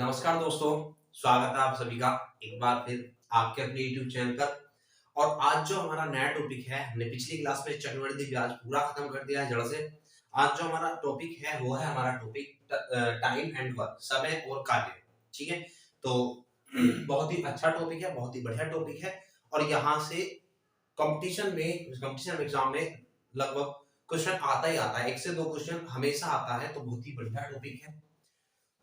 नमस्कार दोस्तों, स्वागत है आप सभी का एक बार फिर आपके अपने YouTube चैनल पर। और आज जो हमारा नया टॉपिक है, हमने पिछली क्लास में चक्रवृद्धि ब्याज पूरा खत्म कर दिया है जड़ से। आज जो हमारा टॉपिक है वो है हमारा टॉपिक टाइम एंड वर्क, समय और कार्य। ठीक है, तो बहुत ही अच्छा टॉपिक है, बहुत ही बढ़िया टॉपिक है। और यहाँ से कंपटीशन एग्जाम में लगभग क्वेश्चन आता ही आता है, एक से दो क्वेश्चन हमेशा आता है, तो बहुत ही बढ़िया टॉपिक है।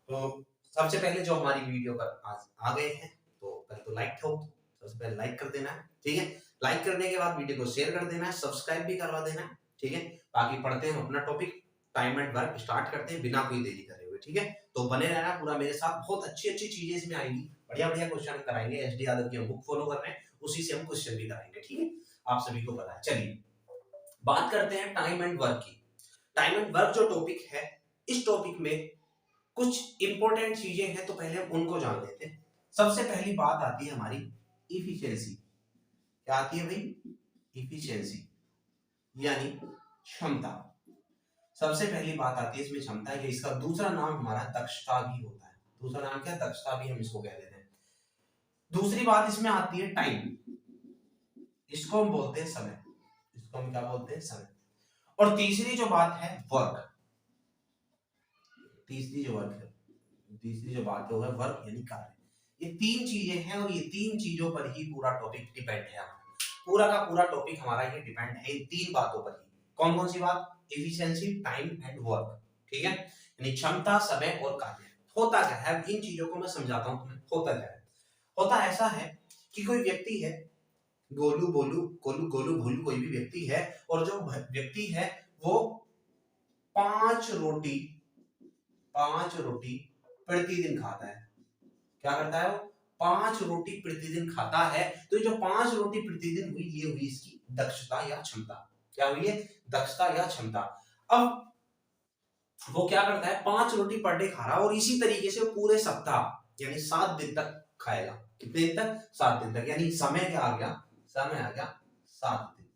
तो सबसे पहले जो हमारी वीडियो पर आज आ गए हैं, तो पहले तो लाइक ठोक दो। सबसे पहले लाइक कर देना है, ठीक है। लाइक करने के बाद वीडियो को शेयर कर देना है, सब्सक्राइब भी करवा देना है, ठीक है। बाकी पढ़ते हैं अपना topic, time and work start करते हैं बिना कोई देरी करे हुए, ठीक है। तो बने रहना पूरा मेरे साथ, बहुत अच्छी अच्छी चीजें इसमें आएंगी, बढ़िया बढ़िया क्वेश्चन कराएंगे। एसडी यादव की हम बुक फॉलो कर रहे हैं, उसी से हम क्वेश्चन भी कराएंगे, ठीक है। आप सभी को पता है। चलिए बात करते हैं टाइम एंड वर्क की। टाइम एंड वर्क जो टॉपिक है, इस टॉपिक में कुछ इंपॉर्टेंट चीजें हैं, तो पहले हम उनको जान लेते हैं। सबसे पहली बात आती है हमारी इफिशियंसी। क्या आती है भाई? इफिशियंसी यानी क्षमता। सबसे पहली बात आती है इसमें क्षमता है, इसका दूसरा नाम हमारा दक्षता भी होता है। दूसरा नाम क्या? दक्षता भी हम इसको कह देते हैं। दूसरी बात इसमें आती है टाइम, इसको हम बोलते हैं समय। इसको हम क्या बोलते हैं? समय। और तीसरी जो बात है वर्क, तीसरी जो बात है वर्क यानी कार्य। ये तीन चीजें हैं और ये तीन चीजों पर ही पूरा टॉपिक डिपेंड है। पूरा का पूरा टॉपिक हमारा ये डिपेंड है इन तीन बातों पर ही। कौन कौन सी बात? एफिशिएंसी, टाइम एंड वर्क, ठीक है। यानी क्षमता, समय और कार्य। होता क्या है, इन चीजों को मैं समझाता हूं तुम्हें। होता क्या है? होता ऐसा है कि कोई व्यक्ति है, गोलू बोलू गोलू गोलू भोलू कोई भी व्यक्ति है, और जो व्यक्ति है वो पांच रोटी प्रतिदिन खाता है। क्या करता है वो? 5 रोटी प्रतिदिन खाता है। तो ये जो 5 रोटी प्रतिदिन हुई, ये हुई इसकी दक्षता या क्षमता। क्या हुई है? दक्षता या क्षमता। अब वो क्या करता है? 5 रोटी पर डे खा रहा है, और इसी तरीके से पूरे सप्ताह यानी 7 दिन तक खाएगा। कितने दिन तक? 7 दिन तक। यानी समय क्या आ गया? समय आ गया 7 दिन।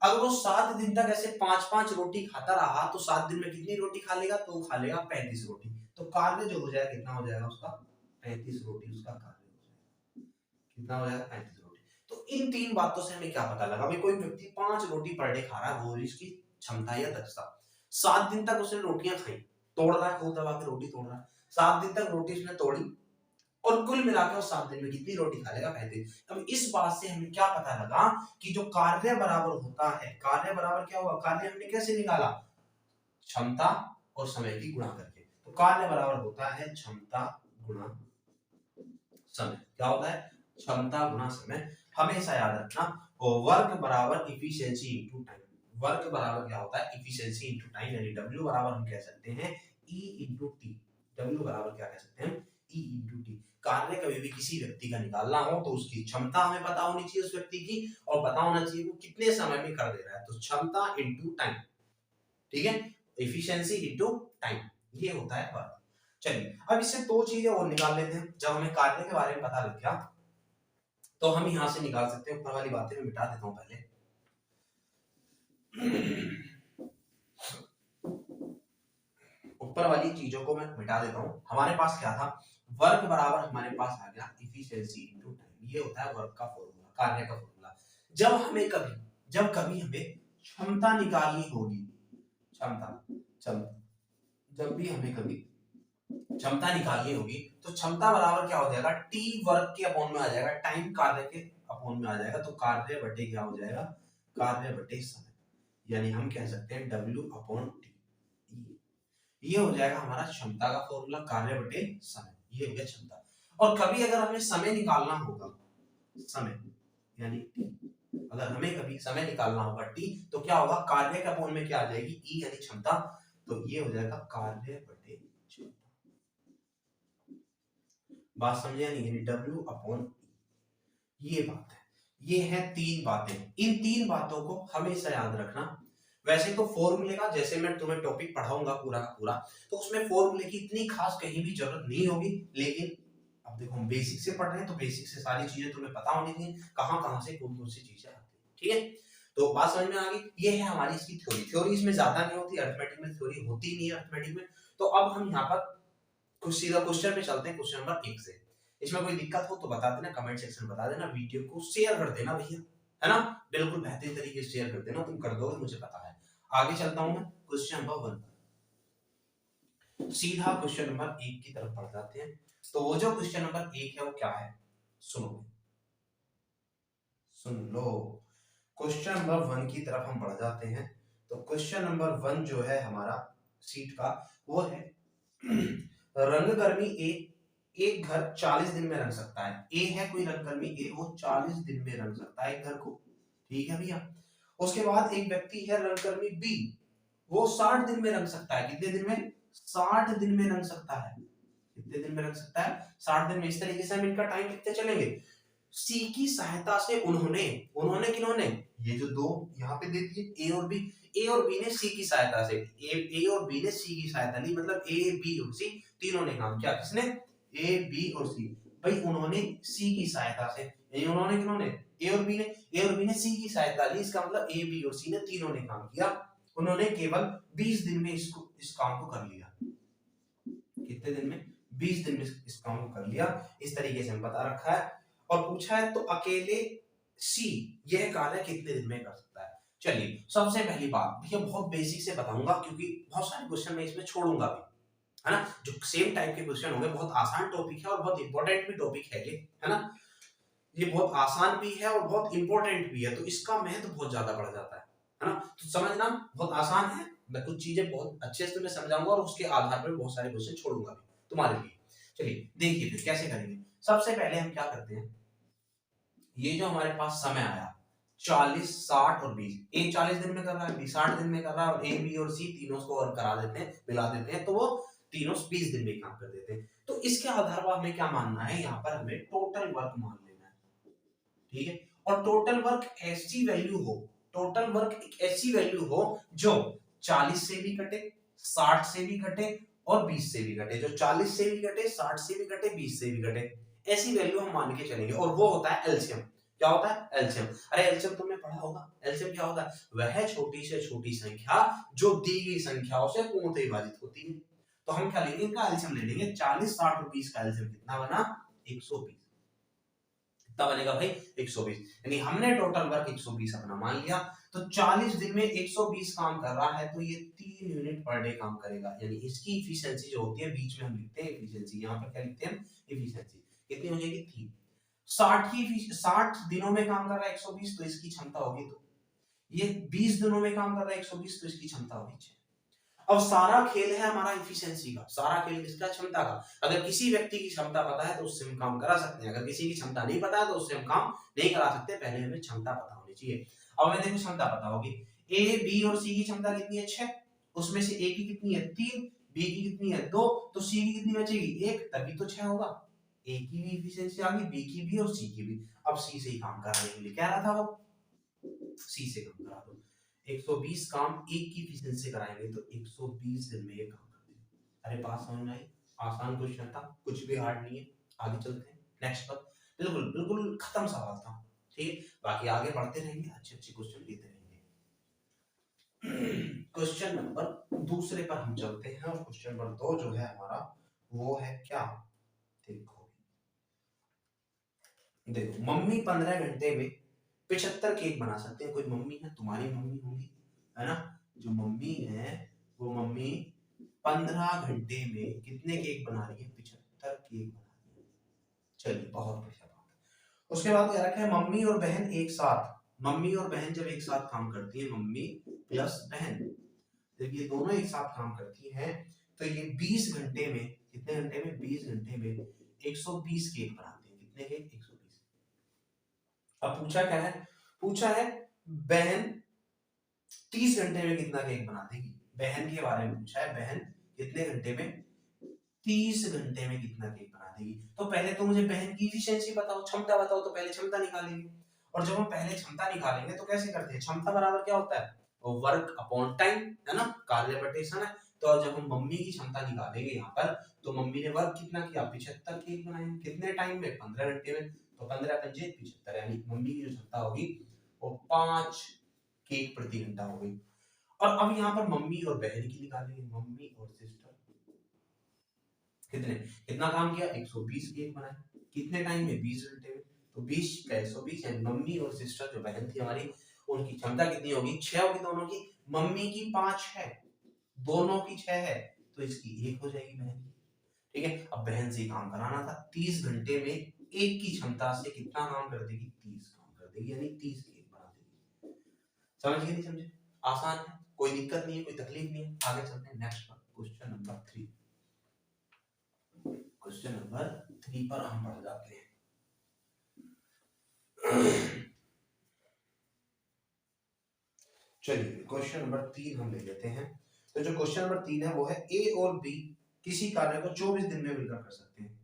अगर वो 7 दिन तक ऐसे 5-5 रोटी खाता रहा, तो 7 दिन में कितनी रोटी खा लेगा? तो खा लेगा 35 रोटी। तो कार्य जो हो जाएगा, कितना हो जाएगा उसका? 35 रोटी उसका कार्य हो जाएगा। कितना हो जाएगा? 35 रोटी। तो इन तीन बातों से हमें क्या पता लगा? भाई कोई व्यक्ति 5 रोटी पर डे खा रहा है, वो इसकी क्षमता या दक्षता। 7 दिन तक उसने रोटियां खाई, तोड़ रहा है, खूब दबा के रोटी तोड़ रहा है। 7 दिन तक रोटी उसने तोड़ी, और कुल मिलाकर वो 7 दिन में कितनी रोटी खा लेगा? 35। अब इस बात से हमें क्या पता लगा कि जो कार्य बराबर होता है, कार्य बराबर क्या हुआ? कार्य हमने कैसे निकाला? क्षमता और समय की गुणा करके। तो कार्य बराबर होता है क्षमता गुणा समय। क्या होता है? क्षमता गुणा समय। हमेशा याद रखना। और वर्क बराबर इफिशियंसी इनटू टाइम। वर्क बराबर क्या होता है? Efficiency into time. यानी डब्ल्यू बराबर हम कह सकते हैं ई इनटू टी। डब्ल्यू बराबर क्या कह सकते हैं? ई इनटू टी। कार्य कभी भी किसी व्यक्ति का निकालना हो, तो उसकी क्षमता हमें पता होनी चाहिए उस व्यक्ति की, और पता होना चाहिए वो कितने समय में कर दे रहा है। तो क्षमता इनटू टाइम, ठीक है। एफिशिएंसी इनटू टाइम, ये होता है वर्क। चलिए अब इससे दो चीजें और निकाल लेते हैं। जब हमें कार्य के बारे में पता लग गया, तो हम यहां से निकाल सकते हैं। ऊपर वाली बातें मैं मिटा देता हूं पहले। ऊपर वाली चीजों को मैं मिटा देता हूं। हमारे पास क्या था? वर्क बराबर हमारे पास आ गया इफिशिएंसी इनटू टाइम। ये होता है वर्क का फॉर्मूला, कार्य का फॉर्मूला। जब कभी हमें क्षमता निकालनी होगी, क्षमता जब भी हमें कभी क्षमता निकालनी होगी, तो क्षमता बराबर क्या हो जाएगा? टी वर्क के अपॉन में आ जाएगा, टाइम कार्य के अपॉन में आ जाएगा। तो कार्य बटे क्या हो जाएगा? कार्य बटे समय। यानी हम कह सकते हैं डब्ल्यू अपॉन टी। ये हो जाएगा हमारा क्षमता का फॉर्मूला, कार्य बटे समय। ये हो गया क्षमता। और कभी अगर हमें समय निकालना होगा, समय यानी टी, अगर हमें कभी समय निकालना होगा टी, तो क्या होगा? कार्य के अपॉन में क्या आ जाएगी? ई यानी क्षमता। तो ये हो जाएगा कार्य बटे क्षमता। बात समझे नहीं? यानी डब्ल्यू अपॉन ये बात है। ये है तीन बातें। इन तीन बातों को हमेशा याद रखना। वैसे तो फॉर्मूले का, जैसे मैं तुम्हें टॉपिक पढ़ाऊंगा पूरा का पूरा, तो उसमें फॉर्मूले की इतनी खास कहीं भी जरूरत नहीं होगी। लेकिन अब देखो हम बेसिक से पढ़ रहे हैं, तो बेसिक से सारी चीजें तुम्हें पता होनी चाहिए, कहां कहां से कौन कौन सी चीजें आती है, ठीक है। तो बात समझ में आ गई। ये है हमारी इसकी थ्योरी। थ्योरी इसमें ज्यादा नहीं होती, अरिथमेटिक में थ्योरी होती नहीं है अरिथमेटिक में। तो अब हम यहाँ पर कुछ सीधा क्वेश्चन पे चलते हैं, क्वेश्चन नंबर 1 से। इसमें कोई दिक्कत हो तो बता देना, कमेंट सेक्शन में बता देना, वीडियो को शेयर कर देना भैया, है ना, बिल्कुल बेहतरीन तरीके से शेयर कर देना, तुम कर दोगे मुझे पता है। आगे चलता हूं मैं क्वेश्चन नंबर 1 पर, सीधा क्वेश्चन नंबर 1 की तरफ बढ़ जाते हैं। तो वो जो क्वेश्चन नंबर 1 है वो क्या है, सुनो, सुन लो। क्वेश्चन नंबर 1 की तरफ हम बढ़ जाते हैं। तो क्वेश्चन नंबर 1 जो है हमारा सीट का, वो है रंगकर्मी ए एक घर 40 दिन में रंग सकता है। ए है कोई रंगकर्मी ए, वो 40 दिन में रंग सकता है एक घर को, ठीक है भैया। उसके बाद एक व्यक्ति है रंगकर्मी बी, वो 60 दिन में रंग सकता है। कितने दिन में? 60 दिन में रंग सकता है। कितने दिन में रंग सकता है? 60 दिन में। इस तरीके से हम इनका टाइम लिखते चलेंगे। सी की सहायता से उन्होंने, उन्होंने किन्होंने, ये जो दो यहाँ पे दे दिए ए और बी, ए और बी ने सी की सहायता से, ए और बी ने सी की सहायता ली, मतलब ए बी और सी तीनों ने काम किया। किसने? ए बी और सी। भाई उन्होंने सी की सहायता से, उन्होंने किन्होंने, ए और बी ने, ए और बी ने सी की सहायता ली, इसका मतलब ए बी और सी ने तीनों ने काम किया। उन्होंने केवल 20 दिन में इसको, इस काम को कर लिया। कितने दिन में? 20 दिन में इस काम को कर लिया। इस तरीके से हम बता रखा है। और पूछा है तो अकेले सी यह कार्य कितने दिन में कर सकता है। चलिए सबसे पहली बात भैया बहुत बेसिक से बताऊंगा, क्योंकि बहुत सारे क्वेश्चन मैं इसमें छोड़ूंगा भी, है ना, जो सेम टाइप के क्वेश्चन होंगे। बहुत आसान टॉपिक है और बहुत इंपॉर्टेंट भी टॉपिक है ये, है ना, ये बहुत आसान भी है और बहुत इंपॉर्टेंट भी है, तो इसका महत्व बहुत ज्यादा बढ़ जाता है ना। तो समझना बहुत आसान है, मैं कुछ चीजें बहुत अच्छे से तुम्हें समझाऊंगा और उसके आधार पर बहुत सारे क्वेश्चन छोड़ूंगा भी तुम्हारे लिए। चलिए देखिए फिर कैसे करेंगे। सबसे पहले हम क्या करते हैं, ये जो हमारे पास समय आया 40, 60 और 20, ए 40 दिन में कर रहा है, बी 60 दिन में कर रहा है, और ए बी और सी तीनों को और करा देते हैं, मिला देते हैं, तो वो तीनों 20 दिन में काम कर देते हैं। तो इसके आधार पर हमें क्या मानना है, यहाँ पर हमें टोटल वर्क मान लेना है, ठीक है। और टोटल वर्क ऐसी वैल्यू हो, टोटल वर्क एक ऐसी वैल्यू हो जो 40 से भी कटे, 60 से भी कटे और 20 से भी कटे, जो 40 से भी कटे, 60 से भी कटे, 20 से भी कटे, ऐसी वैल्यू हम मान के चलेंगे। और वो होता है एलसीएम। क्या होता है? एलसीएम। अरे एलसीएम तुमने पढ़ा होगा, एलसीएम क्या होता है? वह छोटी से छोटी संख्या जो दी गई संख्याओं से पूर्णतः विभाजित होती है। तो हम क्या लेंगे, इनका एलसीएम ले लेंगे। 40, 60 और 20 का एलसीएम कितना बना? 120। कितना बनेगा भाई? 120। यानी हमने टोटल वर्क 120 अपना मान लिया। तो 40 दिन में 120 काम कर रहा है, तो ये 3 यूनिट पर डे काम करेगा। यानी इसकी इफिशिएंसी जो होती है, बीच में हम लिखते हैं इफिशिएंसी, यहाँ पर क्या लिखते हैं? इफिशिएंसी। कितनी हो जाएगी? 3। 60 दिनों में काम कर रहा है 120, तो इसकी क्षमता होगी, तो ये 20 दिनों में काम कर रहा है 120, तो इसकी क्षमता होगी 6। अब सारा खेल है हमारा इफिशिएंसी का, सारा खेल किसका? क्षमता का। अगर किसी व्यक्ति की क्षमता पता है तो उससे हम काम करा सकते हैं, अगर किसी की क्षमता नहीं पता है तो उससे हम काम नहीं करा सकते। पहले हमें क्षमता पता होनी चाहिए। अब हमें देखो क्षमता पता होगी, ए बी और सी की क्षमता कितनी है? 6। उसमें से ए की कितनी है? 3, बी की कितनी है? 2, तो सी की कितनी बचेगी? 1, तभी तो 6 होगा। ए की भी इफिशिएंसी आ गई, बी की भी और सी की भी। अब सी से ही काम कराने के लिए कह रहा था वो, सी से काम करा दो। 120 काम एक की एफिशिएंसी से कराएंगे तो 120 दिन में ये काम कर देंगे। अरे बात समझ में आई? आसान क्वेश्चन था, कुछ भी हार्ड नहीं है। आगे चलते हैं नेक्स्ट पर। बिल्कुल बिल्कुल खत्म सवाल था, ठीक है। बाकी आगे बढ़ते रहेंगे, अच्छे अच्छे क्वेश्चन लेते रहेंगे। क्वेश्चन नंबर दूसरे पर हम चलते हैं, और क्वेश्चन नंबर 2 जो है हमारा वो है क्या, देखो देखो, मम्मी 15 घंटे में 75 केक बना सकते हैं। कोई मम्मी है, तुम्हारी मम्मी होगी, है ना, जो मम्मी है वो मम्मी 15 घंटे में कितने केक बना रही है? 75 केक बना रही है। चलिए बहुत बढ़िया बात है। उसके बाद क्या रखा है, मम्मी और बहन एक साथ, मम्मी और बहन जब एक साथ काम करती है, मम्मी प्लस बहन, जब ये दोनों एक साथ काम करती हैं, तो ये 20 घंटे में, कितने घंटे में? 20 घंटे में 120 केक बनाते हैं। कितने केक? 120। अब पूछा क्या है? पूछा है बहन 30 घंटे में कितना केक बना देगी। बहन के बारे में पूछा है, बहन कितने घंटे में? 30 घंटे में कितना केक बना देगी। तो पहले तो मुझे बहन की एफिशिएंसी बताओ, क्षमता बताओ, तो पहले क्षमता निकालेंगे। और जब हम पहले क्षमता निकालेंगे तो कैसे करते हैं? क्षमता बराबर क्या होता है? वर्क अपॉन टाइम, है ना, कार्य बटेशन है। तो जब हम मम्मी की क्षमता निकालेंगे यहाँ पर, तो मम्मी ने वर्क कितना किया? 75 केक बनाए। कितने टाइम में? 15 घंटे में। तो 15 पंजे 75, यानी मम्मी की जो क्षमता होगी वो 5 केक प्रति घंटा हो गई। और अब यहाँ पर मम्मी और बहन की निकालेंगे, मम्मी और सिस्टर, कितने कितना काम किया 120 केक बनाए कितने टाइम में 20 घंटे में। तो 20 का 120 है। मम्मी और सिस्टर जो बहन थी हमारी उनकी क्षमता कितनी होगी 6 होगी दोनों की। मम्मी की 5 है दोनों की 6 है तो इसकी 1 हो जाएगी बहन की। ठीक है अब बहन से काम कराना था 30 घंटे में एक की क्षमता से कितना काम कर देगी 30 काम कर देगी यानी 30 केक बना देगी। समझ गए नहीं समझे आसान है कोई दिक्कत नहीं है कोई तकलीफ नहीं है। आगे चलते हैं नेक्स्ट पर क्वेश्चन नंबर 3। क्वेश्चन नंबर 3 पर हम बढ़ जाते हैं। चलिए क्वेश्चन नंबर 3 हम ले लेते हैं। तो जो क्वेश्चन नंबर 3 है वो है ए और बी किसी कार्य को 24 दिन में मिलकर कर सकते हैं।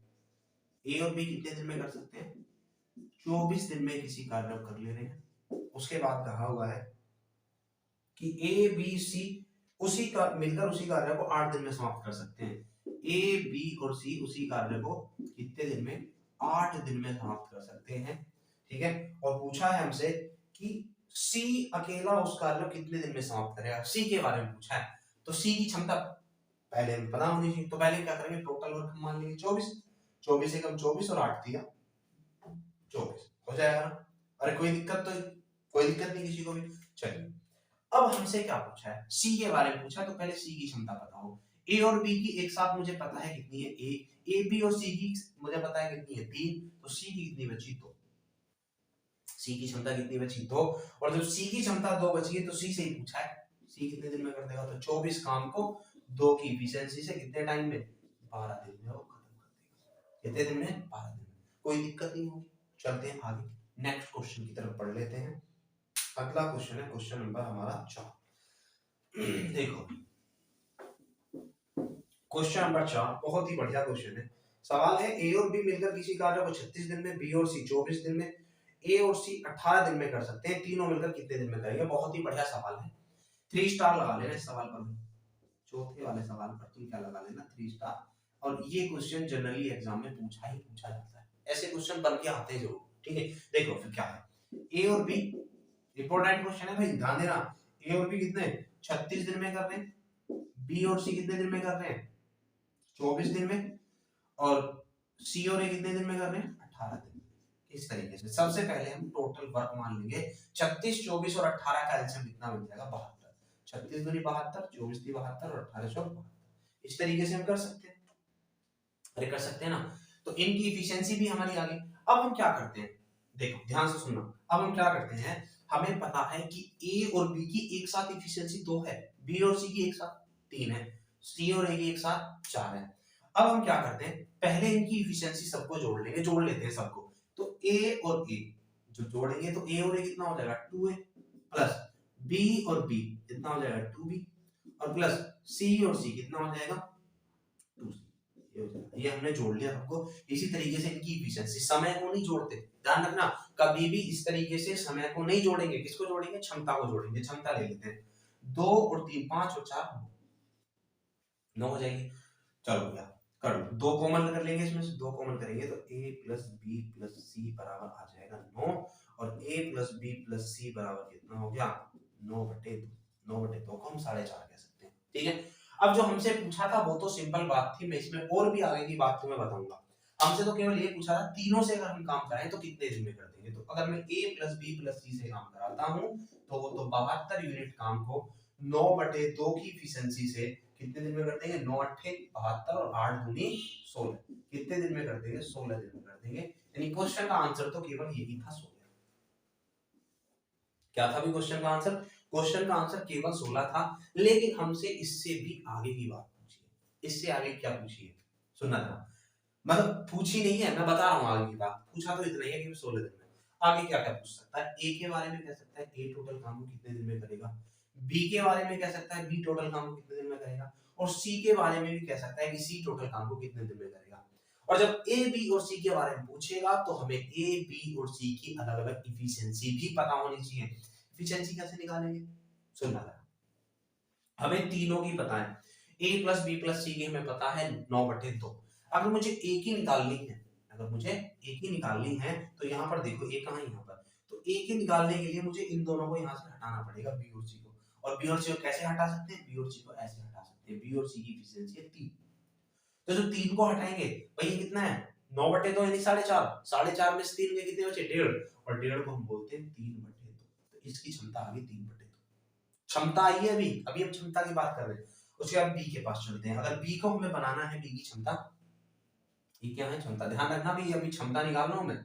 ए और बी कितने दिन में कर सकते हैं 24 दिन में किसी कार्य को कर ले रहे हैं। उसके बाद कहा हुआ है कि ए बी सी उसी का मिलकर उसी कार्य को 8 दिन में समाप्त कर सकते हैं। ए बी और सी उसी कार्य को कितने दिन में 8 दिन में समाप्त कर सकते हैं। ठीक है और पूछा है हमसे कि सी अकेला उस कार्य को कितने दिन में समाप्त करेगा। सी के बारे में पूछा है तो सी की क्षमता पहले हमें पता होनी चाहिए। तो पहले क्या करेंगे टोटल वर्क हम मान लेंगे 24 24 से कम 24 और 8 दिया 24 हो जाएगा। अरे कोई दिक्कत नहीं किसी को भी। चलिए अब हमसे क्या पूछा है सी के बारे में पूछा है तो पहले सी की क्षमता पता हो। ए और बी की एक साथ मुझे पता है कितनी है ए बी और सी की मुझे पता है कितनी है 3 तो सी की कितनी बची 2 सी की क्षमता कितनी बची 2 और जब सी की क्षमता 2 बची है तो सी से ही पूछा है सी कितने दिन में कर देगा तो 24 काम को 2 की एफिशिएंसी से कितने टाइम में 12 दिन में वो खत्म कर देगा। कितने दिन में 12 दिन में कोई दिक्कत नहीं होगी। चलते हैं आगे नेक्स्ट क्वेश्चन की तरफ पढ़ लेते हैं। अगला क्वेश्चन है क्वेश्चन नंबर हमारा 4। देखो क्वेश्चन नंबर 4 बहुत ही बढ़िया क्वेश्चन है। सवाल है ए और बी मिलकर किसी कार्य को 36 दिन में बी और सी 24 दिन में ए और सी 18 दिन में कर सकते हैं। तीनों मिलकर कितने दिन में करेंगे। बहुत ही बढ़िया सवाल है 3 स्टार लगा लेना इस सवाल पर। चौथे वाले सवाल पर तुम क्या लगा लेना 3 स्टार। और ये क्वेश्चन जनरली एग्जाम में पूछा जाता है ऐसे क्वेश्चन बन के आते हैं जरूर। ठीक है देखो फिर क्या है ए और बी इंपॉर्टेंट क्वेश्चन है भाई ध्यान देना। ए और बी कितने 36 दिन में कर रहे हैं बी और सी कितने दिन में कर रहे हैं 24 दिन में और सी और ए कितने दिन में कर रहे हैं 18 दिन में। इस तरीके से सबसे पहले हम टोटल वर्क मान लेंगे 36 24 और 18 का एलसीएम कितना बन जाएगा 72 36 दूनी 72 24 दी 72 और 18 72 इस तरीके से हम कर सकते हैं। अरे कर सकते हैं ना। तो इनकी एफिशिएंसी भी हमारी आ गई। अब हम क्या करते हैं देखो ध्यान से सुनना। अब हम क्या करते हैं हमें पता है कि ए और बी की एक साथ एफिशिएंसी 2 है बी और सी की एक साथ 3 है सी और ए की एक साथ 4 है। अब हम क्या करते हैं पहले इनकी एफिशिएंसी सबको जोड़ लेते हैं सबको। तो ए और ए जो जोड़ेंगे तो ए और ए कितना हो जाएगा 2a प्लस बी और बी कितना हो जाएगा 2b और प्लस सी और सी कितना हो जाएगा 2c। ये हमने जोड़ लिया सबको। इसी तरीके से इनकी एफिशिएंसी समय को नहीं जोड़ते ध्यान रखना कभी भी इस तरीके से समय को नहीं जोड़ेंगे। किसको जोड़ेंगे क्षमता को जोड़ेंगे। क्षमता ले लेते हैं 2 और 3 5 और 4 9 हो जाएगी। चलो भैया कर लो 2 कॉमन कर लेंगे इसमें से 2 कॉमन करेंगे तो a प्लस बी प्लस सी बराबर आ जाएगा 9 और a प्लस बी प्लस सी बराबर कितना हो गया 9/2 को हम 4.5 कह सकते हैं। ठीक है अब जो हमसे पूछा था वो तो सिंपल बात थी। मैं इसमें और भी आगे की बात तुम्हें बताऊंगा। हमसे तो केवल ये पूछा था तीनों से अगर हम काम कराएं तो कितने दिन में कर देंगे। तो अगर मैं a प्लस बी प्लस सी से काम कराता हूं तो वो तो 72 यूनिट काम को 9/2 की एफिशिएंसी से कितने दिन में कर देंगे 9 8 72 और 8 दूनी 16 कितने दिन में कर देंगे 16 दिन में कर देंगे। यानी क्वेश्चन का आंसर तो केवल यही था 16। क्या था भी क्वेश्चन का आंसर। क्वेश्चन का आंसर केवल 16 था लेकिन हमसे इससे भी आगे की बात पूछी है। इससे आगे क्या पूछी है सुनना था मतलब पूछी नहीं है मैं बता रहा हूँ आगे की बात। पूछा तो इतना ही है कि 16 दिन में। आगे क्या क्या पूछ सकता है ए के बारे में कह सकता है ए टोटल काम को कितने दिन में करेगा। बी के बारे में कह सकता है बी टोटल काम को कितने दिन में करेगा और सी के बारे में भी कह सकता है कि सी टोटल काम को कितने दिन में करेगा। और जब ए बी और सी के बारे में पूछेगा तो हमें ए बी और सी की अलग अलग इफिशिएंसी भी पता होनी चाहिए। इफिशिएंसी कैसे निकालेंगे सुनना जरा। हमें तीनों की पता है a प्लस बी प्लस सी की हमें पता है 9/2। अगर मुझे a की निकालनी है तो यहाँ पर देखो a कहाँ है यहाँ पर तो a की निकालने के लिए मुझे इन दोनों को यहाँ से हटाना पड़ेगा b और c को। और b और c को कैसे हटा सकते हैं b और c को ऐसे हटा सकते हैं। b और c की एफिशिएंसी है 3 तो जो 3 को हटाएंगे भाई ये कितना है 9/2 यानी 4.5, 4.5 में से 3 के कितने बचे 1.5, और 1.5 को हम बोलते हैं 3/2। तो इसकी क्षमता आ गई 3/2। क्षमता आई है अभी हम क्षमता की बात कर रहे हैं। उसके बाद बी के पास चलते हैं। अगर बी को हमें बनाना है, बी की क्षमता, ये क्या है क्षमता, ध्यान रखना भी अभी क्षमता निकाल रहा हूं मैं।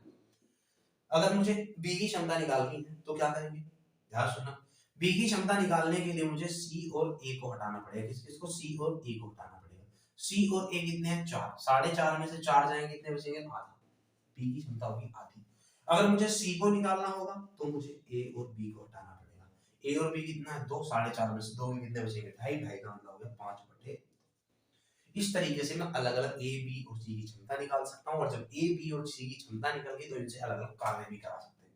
अगर मुझे बी की क्षमता निकालनी है तो क्या करेंगे, ध्यान सुनना। बी की क्षमता निकालने के लिए मुझे सी और ए को हटाना पड़ेगा। किसको, सी और ए को हटाना पड़ेगा। सी और ए कितने हैं 4, 4.5 में से 4 जाएंगे कितने बचेंगे आधा। बी की क्षमता होगी आधी। अगर मुझे सी को निकालना होगा तो मुझे ए और बी को हटाना पड़ेगा। ए और बी कितना है 2, 4.5 में से 2 में कितने बचेंगे 2.5, 2.5 का मतलब हो गया 5/2। इस तरीके से मैं अलग अलग ए बी और सी की क्षमता निकाल सकता हूँ, और जब ए बी और सी की क्षमता निकल गई तो इनसे अलग अलग कार्य भी करा सकते हैं।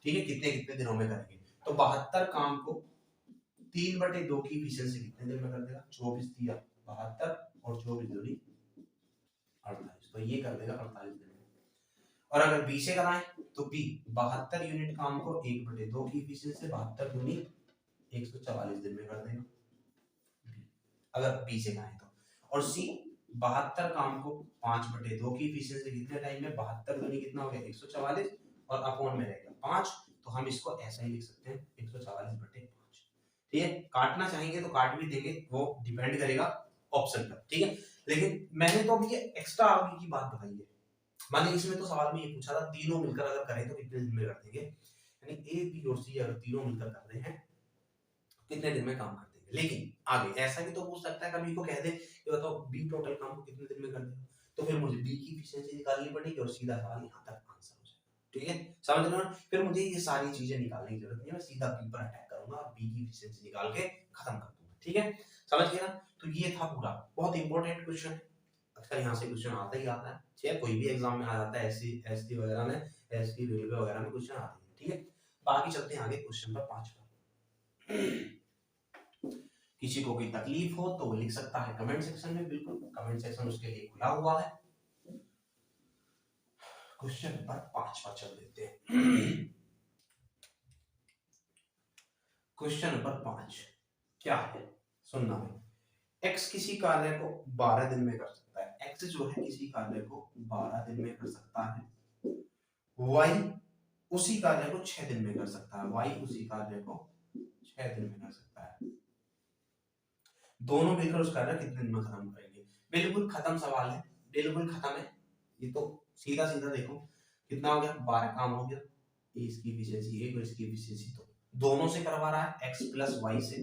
ठीक है, कितने कितने दिनों में करेंगे। तो 72 काम को 3/2 की एफिशिएंसी कितने दिन में कर देगा, 24 दिया 72 और 24 दूनी 48, तो ये कर देगा 48 दिन में। और अगर बी से कराएं तो बी 72 यूनिट काम को 1/2 की एफिशिएंसी 72 दूनी 144 दिन में कर देगा, अगर बी से कराएं तो। और सी 72 काम को 5/2 की एफिशिएंसी कितने टाइम में, 72 दूनी कितना हो गया 144 और अपॉन में रहेगा 5, तो हम इसको ऐसा ही लिख सकते हैं 144/5। ठीक है, काटना चाहेंगे तो काट भी देंगे, वो डिपेंड करेगा ऑप्शन पर। ठीक है, लेकिन मैंने तो अभी ये एक्स्ट्रा आगे की बात बताई है। मान लीजिए इसमें तो सवाल में ये पूछा था तीनों मिलकर अगर करें तो कितने दिन में कर देंगे, यानी ए बी और सी अगर तीनों मिलकर कर रहे हैं कितने दिन में काम कर देंगे। लेकिन आगे ऐसा भी तो पूछ सकता है, कभी को कह दे कि बताओ बी टोटल काम को कितने दिन में कर देगा, तो फिर मुझे बी की एफिशिएंसी निकालनी पड़ेगी और सीधा सवाल यहाँ तक आंसर हो जाएगा। ठीक है, समझ रहे हो। फिर मुझे ये सारी चीजें निकालने की जरूरत नहीं है, मैं सीधा बी पर अटैक करूंगा और बी की एफिशिएंसी निकाल के खत्म कर दूंगा। ठीक है, समझ गए ना। तो ये था पूरा, बहुत इंपॉर्टेंट क्वेश्चन है, अक्सर यहाँ से क्वेश्चन आता ही आता है, चाहे कोई भी एग्जाम में आ जाता है, एसटी वगैरह में, एसटी रेलवे वगैरह में क्वेश्चन आते हैं। ठीक है, बाकी चलते हैं आगे क्वेश्चन नंबर 5 पर। किसी को कोई तकलीफ हो तो वो लिख सकता है कमेंट सेक्शन में, बिल्कुल कमेंट सेक्शन उसके लिए खुला हुआ है। क्वेश्चन नंबर 5 पर चल देते हैं। क्वेश्चन नंबर 5 क्या है, सुनना है। एक्स किसी कार्य को 12 दिन में कर सकता है, एक्स जो है किसी कार्य को 12 दिन में कर सकता है, वाई उसी कार्य को 6 दिन में कर सकता है, वाई उसी कार्य को 6 दिन में कर सकता है। दोनों मिलकर उस कार्य कितने दिन में खत्म करेंगे। बिल्कुल खत्म सवाल है, बिल्कुल खत्म है। ये तो सीधा सीधा देखो कितना हो गया 12 काम हो गया, इसकी एफिशिएंसी 1 और इसकी एफिशिएंसी 2, दोनों से करवा रहा है x प्लस वाई से,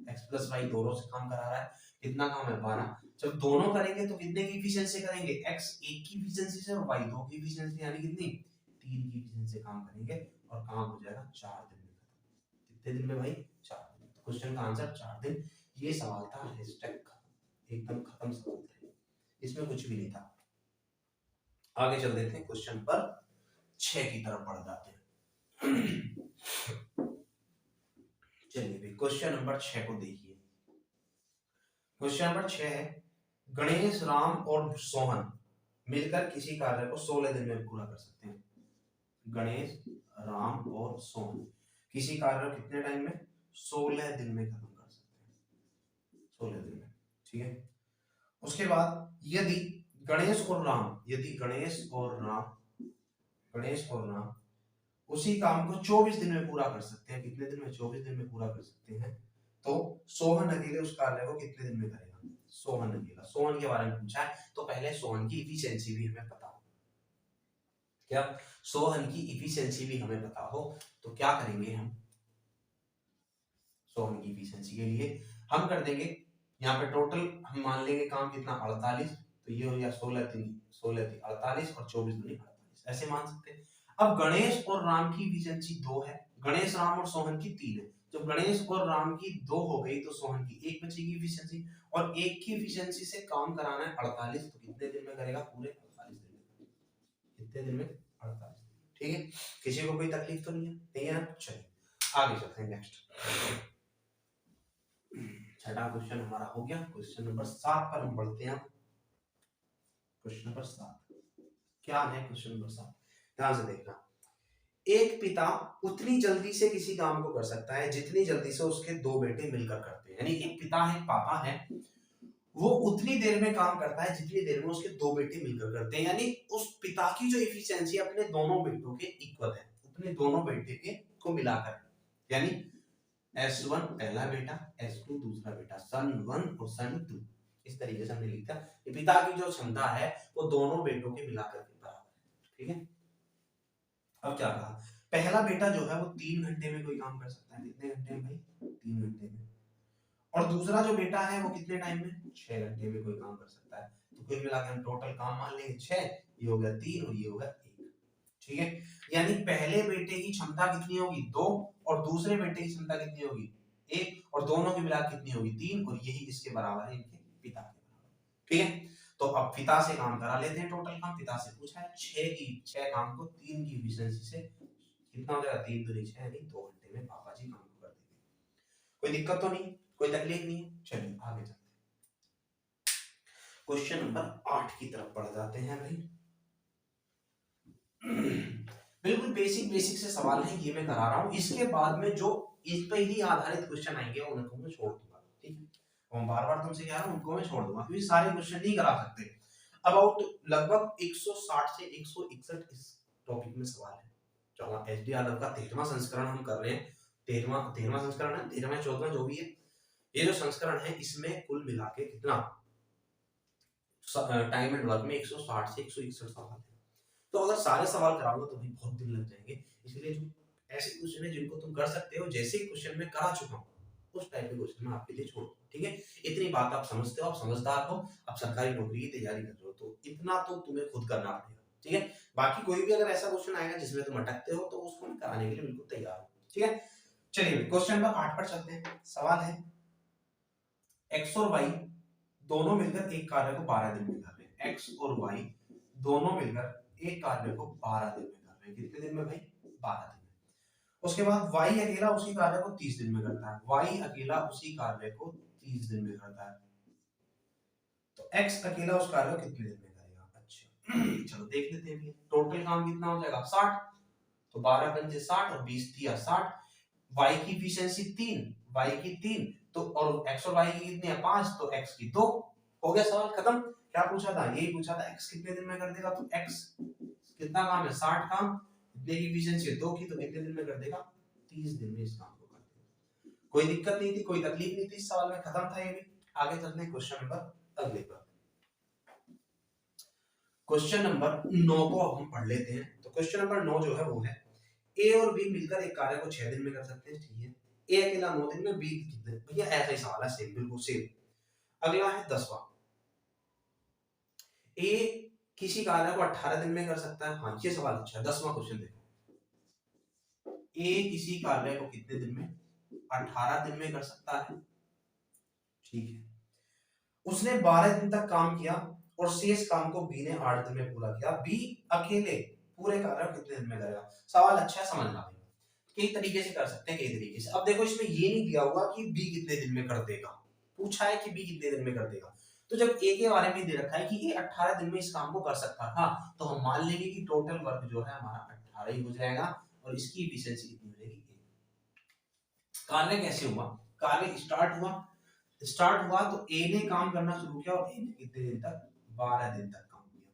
x प्लस वाई दोनों से काम करा रहा है, कितना काम है 12। जब दोनों करेंगे तो कितने की एफिशिएंसी से करेंगे, x 1 की एफिशिएंसी से और y 2 की एफिशिएंसी यानी कितनी 3 की एफिशिएंसी से काम करेंगे और काम हो जाएगा 4 दिन में खत्म। कितने दिन में भाई 4 दिन। तो क्वेश्चन का आंसर 4 दिन। ये सवाल था हैशटैग खत्म, एकदम खत्म सवाल था, इसमें कुछ भी नहीं था। आगे चल देते हैं क्वेश्चन पर 6 की तरफ बढ़ जाते हैं। चलिए क्वेश्चन नंबर 6 को देखिए। क्वेश्चन नंबर 6 है, गणेश राम और सोहन मिलकर किसी कार्य को 16 दिन में पूरा कर सकते हैं। गणेश राम और सोहन किसी कार्य को कितने टाइम में 16 दिन में खत्म कर सकते हैं, 16 दिन में। ठीक है, उसके बाद यदि गणेश और राम उसी काम को 24 दिन में पूरा कर सकते हैं, कितने दिन में 24 दिन में पूरा कर सकते हैं, तो सोहन अकेले उस कार्य को कितने दिन में करेगा। सोहन अकेला, सोहन के बारे में पूछा है तो पहले सोहन की इफिशिएंसी भी हमें पता हो, क्या सोहन की इफिशिएंसी भी हमें पता हो तो क्या करेंगे हम, सोहन की इफिशिएंसी के लिए हम कर देंगे यहाँ पे टोटल हम मान लेंगे काम कितना 48, तो ये हो गया 16 3 48 और 24 दूनी 48, ऐसे मान सकते हैं। अब गणेश और राम की एफिशिएंसी 2 है, गणेश राम और सोहन की 3 है। जब गणेश और राम की 2 हो गई तो सोहन की 1 बचेगी एफिशिएंसी, और 1 की एफिशिएंसी से काम कराना है 48, तो कितने दिन में करेगा, पूरे 48 दिन में। कितने दिन में 48 दिन। ठीक है, किसी को कोई तकलीफ तो नहीं है ना। चलिए आगे चलते हैं नेक्स्ट। छठा क्वेश्चन हमारा हो गया। क्वेश्चन नंबर 7 पर हम बढ़ते हैं। क्वेश्चन नंबर 7 क्या है, क्वेश्चन नंबर 7 ध्यान से देखना। एक पिता उतनी जल्दी से किसी काम को कर सकता है जितनी जल्दी से उसके 2 बेटे मिलकर करते हैं, यानी एक पिता है, पापा है, वो उतनी देर में काम करता है जितनी देर में उसके दो बेटे मिलकर करते हैं, यानी उस पिता की जो एफिशिएंसी अपने दोनों बेटों के इक्वल है, अपने दोनों बेटे के को मिलाकर, यानी S1 पहला बेटा, S2 दूसरा बेटा, सन 1 और सन 2, इस तरीके से हमने लिखा। पिता की जो क्षमता है वो दोनों बेटों के मिलाकर के बराबर है, ठीक है। अब क्या कहा, पहला बेटा जो है वो 3 घंटे में कोई काम कर सकता है, कितने घंटे में भाई, 3 घंटे में। और दूसरा जो बेटा है वो कितने टाइम में, 6 घंटे में कोई काम कर सकता है। तो कुल मिलाकर हम टोटल काम मान लेंगे 6, ये हो गया 3 और ये हो गया 1, ठीक है। यानी पहले बेटे की क्षमता कितनी होगी, 2, और दूसरे बेटे की क्षमता कितनी होगी, 1, और दोनों की मिलाकर कितनी होगी, 3, और यही इसके बराबर है इनके पिता के बराबर, ठीक है। तो अब पिता से काम करा लेते हैं, टोटल काम पिता से पूछा है, 6 काम को 3 की एफिशिएंसी से कितना हो जाएगा, 3 दूनी 6, यानी 2 घंटे में पापा जी काम को कर देंगे। कोई दिक्कत तो नहीं, कोई तकलीफ नहीं है। चलिए आगे चलते हैं, क्वेश्चन नंबर 8 की तरफ बढ़ जाते हैं भाई। बिल्कुल बेसिक से सवाल है, ये मैं करा रहा हूं, इसके बाद में जो इस पे ही आधारित क्वेश्चन आएंगे उनको मैं छोड़ दूंगा, ठीक है। और बार-बार तुमसे कह रहा हूं, उनको मैं छोड़ दूंगा क्योंकि सारे क्वेश्चन नहीं करा सकते। अबाउट लगभग 160 से 161 इस टॉपिक में सवाल है। चलो एचडी यादव का 13वां संस्करण हम कर रहे हैं, 13वां संस्करण है, 13वां 14वां जो भी है, ये जो संस्करण है इसमें कुल मिला के कितना टाइम एंड वर्क में 160 से 161 सवाल है। तो अगर सारे सवाल कराऊंगा तो भी बहुत दिन लग जाएंगे, इसलिए जो ऐसे क्वेश्चन है जिनको तुम कर सकते हो, जैसे ही क्वेश्चन में करा चुका हूं उस टाइप के क्वेश्चन मैं आपके लिए छोड़ दूं, ठीक है। इतनी बात आप समझते हो, आप समझदार हो, आप सरकारी नौकरी की तैयारी कर रहे हो, तो इतना तो तुम्हें खुद करना पड़ेगा, ठीक है। बाकी कोई भी अगर ऐसा क्वेश्चन आएगा जिसमें तुम अटकते हो तो उसको मैं कराने के लिए बिल्कुल तैयार हूं, ठीक है। चलिए क्वेश्चन नंबर 8 पर चलते हैं। सवाल है x और y दोनों मिलकर एक कार्य को 12 दिन में कर रहे हैं। x और y दोनों मिलकर एक कार्य को 12 दिन में कर रहे हैं। कितने दिन में भाई, 12 दिन में। उसके बाद y अकेला उसी कार्य को 30 दिन में करता है। y अकेला उसी कार्य को 30 दिन में करता है, तो x अकेला उस कार्य को कितने दिन में करेगा। अच्छा चलो देख लेते हैं, टोटल काम कितना हो जाएगा 60, तो 12 पंजे 60 और 20 दिया 60। y की एफिशिएंसी 3, y की 3, तो और x और y की कितनी है 5, तो x की 2, हो गया सवाल खत्म। क्या पूछा था, यही पूछा था x कितने दिन में कर देगा, तो x कितना काम है 60 काम, इतने की एफिशिएंसी 2 की, तो कितने दिन में कर देगा 30 दिन में इस काम को कर देगा। कोई दिक्कत नहीं थी, कोई तकलीफ नहीं थी, इस सवाल में खत्म था ये भी। आगे चलते हैं क्वेश्चन नंबर अगले पर। क्वेश्चन नंबर 9 को हम पढ़ लेते हैं। तो क्वेश्चन नंबर 9 जो है वो है ए और बी मिलकर एक कार्य को 6 दिन में कर सकते हैं, ठीक है। ए अकेला 9 दिन में, बी कितने, भैया ऐसा ही सवाल है, सेम बिल्कुल सेम। अगला है 10वां, ए किसी कार्य को 18 दिन में कर सकता है। हाँ ये सवाल अच्छा है। 10वां क्वेश्चन देखो, ए किसी कार्य को कितने दिन में, 18 दिन में कर सकता है, ठीक है। उसने 12 दिन तक काम किया और शेष काम को बी ने 8 दिन में पूरा किया। बी अकेले पूरे कार्य को कितने दिन में करेगा। सवाल अच्छा है, समझना कई तरीके से कर सकते हैं, कई तरीके से। अब देखो इसमें ये नहीं दिया हुआ कि बी कितने दिन में कर देगा, पूछा है कि बी कितने दिन में कर देगा। तो जब ए के बारे में दे रखा है कि ये 18 दिन में इस काम को कर सकता था, तो हम मान लेंगे कि टोटल वर्क जो है हमारा 18 ही हो जाएगा और इसकी एफिशिएंसी कितनी हो जाएगी। कार्य कैसे हुआ, कार्य स्टार्ट हुआ तो ए ने काम करना शुरू किया और ए ने कितने दिन तक, 12 दिन तक काम किया।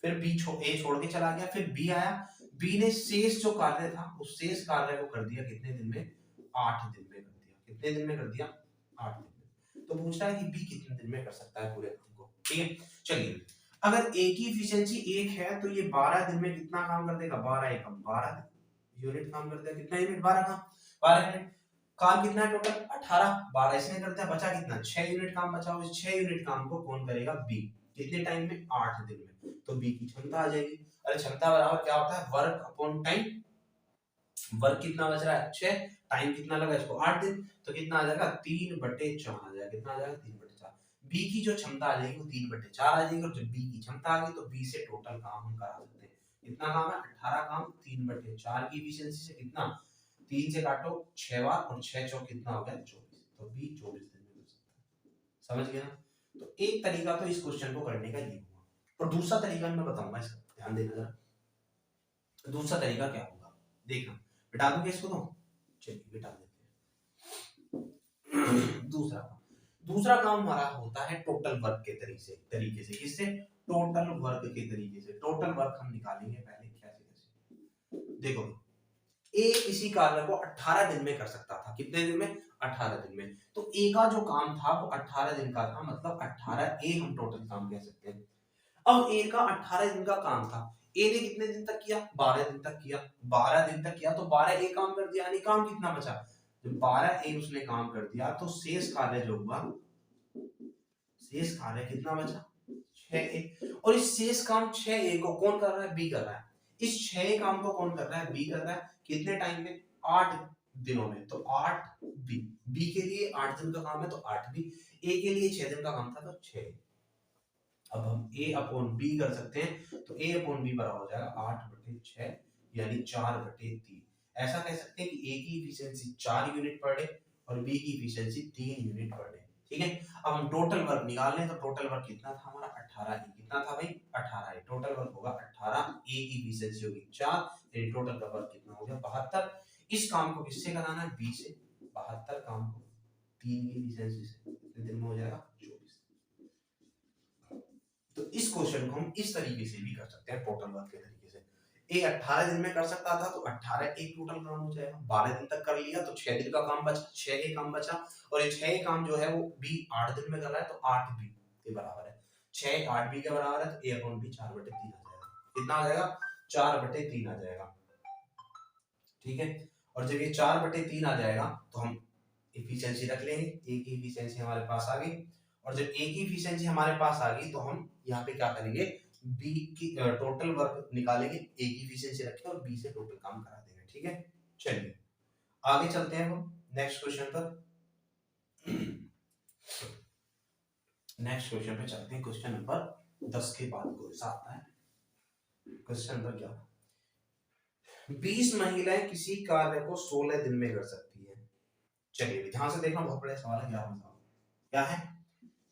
फिर ए छोड़ के चला गया, फिर बी आया, बी ने शेष जो कार्य था उस शेष कार्य को कर दिया कितने दिन में, 8 दिन में कर दिया। कितने दिन में कर दिया, 8 दिन में। तो पूछता है कि बी कितने दिन में कर सकता है पूरे काम को, ठीक है। चलिए अगर ए की एफिशिएंसी 1 है तो ये 12 दिन में कितना काम कर देगा, 12 एकम 12 यूनिट काम कर देगा। कितना यूनिट, 12 काम, 12 यूनिट। काम कितना है टोटल 18, 12 इसने करते हैं, बचा कितना 6 यूनिट काम बचा। उस 6 यूनिट काम को कौन करेगा, बी। कितने टाइम में, 8 दिन में। तो बी की क्षमता आ जाएगी। अरे क्षमता बराबर क्या होता है, वर्क अपॉन टाइम। वर्क कितना बच रहा है 6, टाइम कितना लगा इसको 8 दिन, तो कितना आ जाएगा 3/4 आ जाएगा। कितना आ जाएगा 3/4। बी की जो क्षमता आ जाएगी वो 3/4 आ जाएगी। और जब बी की क्षमता आ गई तो बी से टोटल काम हम करा सकते हैं। कितना काम है 18 काम, 3/4 की एफिशिएंसी से कितना, 3 से काटो 6 बार और 6 चौक कितना हो गया 24, तो बी 24 दिन में कर सकता है। समझ गया ना। तो एक तरीका तो इस क्वेश्चन को करने का ये हुआ, और दूसरा तरीका मैं बताऊंगा, इसका ध्यान देना जरा। दूसरा तरीका क्या होगा देखना, बिठा दूंगा इसको, तो चलिए बिठा देते हैं। दूसरा दूसरा काम हमारा होता है टोटल वर्क के तरीके से किससे, टोटल वर्क के तरीके से। टोटल वर्क हम निकालेंगे पहले कैसे कैसे। देखो ए किसी कार्य को 18 दिन में कर सकता था, कितने दिन में, 18 दिन में। तो ए का जो काम था वो 18 दिन का था, मतलब 18 ए हम टोटल काम कह सकते हैं। अब ए का 18 दिन का काम था, ए ने कितने दिन तक किया, 12 दिन तक किया। 12 दिन तक किया तो 12 ए काम कर दिया, यानी काम कितना बचा, जब 12 ए उसने काम कर दिया तो शेष कार्य जो हुआ, शेष कार्य कितना बचा, 6A। और इस शेष काम 6A को कौन कर रहा है, बी कर रहा है। इस 6A काम को कौन कर रहा है, बी कर रहा है। कितने टाइम में, 8 दिनों में। तो 8B, बी के लिए 8 दिन का काम है तो 8B, ए के लिए 6 दिन का काम था तो 6। अब हम A अपॉन B कर सकते हैं, तो A अपॉन B बराबर हो जाएगा 8/6 यानी 4/3। ऐसा कह सकते हैं कि A की इफिशियंसी 4 यूनिट पर डे और B की इफिशियंसी 3 यूनिट पर डे। ठीक है, अब हम टोटल वर्क निकाल लें तो टोटल वर्क कितना था हमारा, 18A। कितना था भाई, 18A। टोटल वर्क होगा 18, A की इफिशियंसी होगी 4, यानी टोटल का वर्क कितना हो गया, 72। इस काम को किससे कराना है, B से। 72 काम को 3 की इफिशियंसी से, कितने दिन में हो जाएगा, 24। तो इस क्वेश्चन को हम इस तरीके से भी कर सकते हैं, टोटल वर्क के तरीके से। ए 18 दिन में कर सकता था तो 18 एक टोटल काम हो जाएगा। 12 दिन तक कर लिया तो 6 दिन का काम बचा, 6 काम बचा। और ये 6 काम जो है वो बी 8 दिन में कर रहा है तो 8B के बराबर है। 6 8B के बराबर है तो ए अपॉन बी 4/3 आ जाएगा। कितना आ जाएगा, 4/3 आ जाएगा। ठीक है, और जब ये 4/3 आ जाएगा तो हम इफिशियंसी रख लेंगे। ए की इफिशियंसी हमारे पास आ गई, और जब ए की इफिशियंसी हमारे पास आ गई तो हम यहाँ पे क्या करेंगे, बी की टोटल वर्क निकालेंगे, ए की इफिशियंसी रखें और बी से टोटल काम करा देंगे। ठीक है, चलिए आगे चलते हैं हम नेक्स्ट क्वेश्चन पर। नेक्स्ट क्वेश्चन पे चलते हैं। क्वेश्चन नंबर 10 के बाद कोई सा आता है, क्वेश्चन नंबर 11। 20 महिलाएं किसी कार्य को 16 दिन में कर सकती है। चलिए ध्यान से देखना, बहुत बड़ा सवाल है। 11वां सवाल क्या है,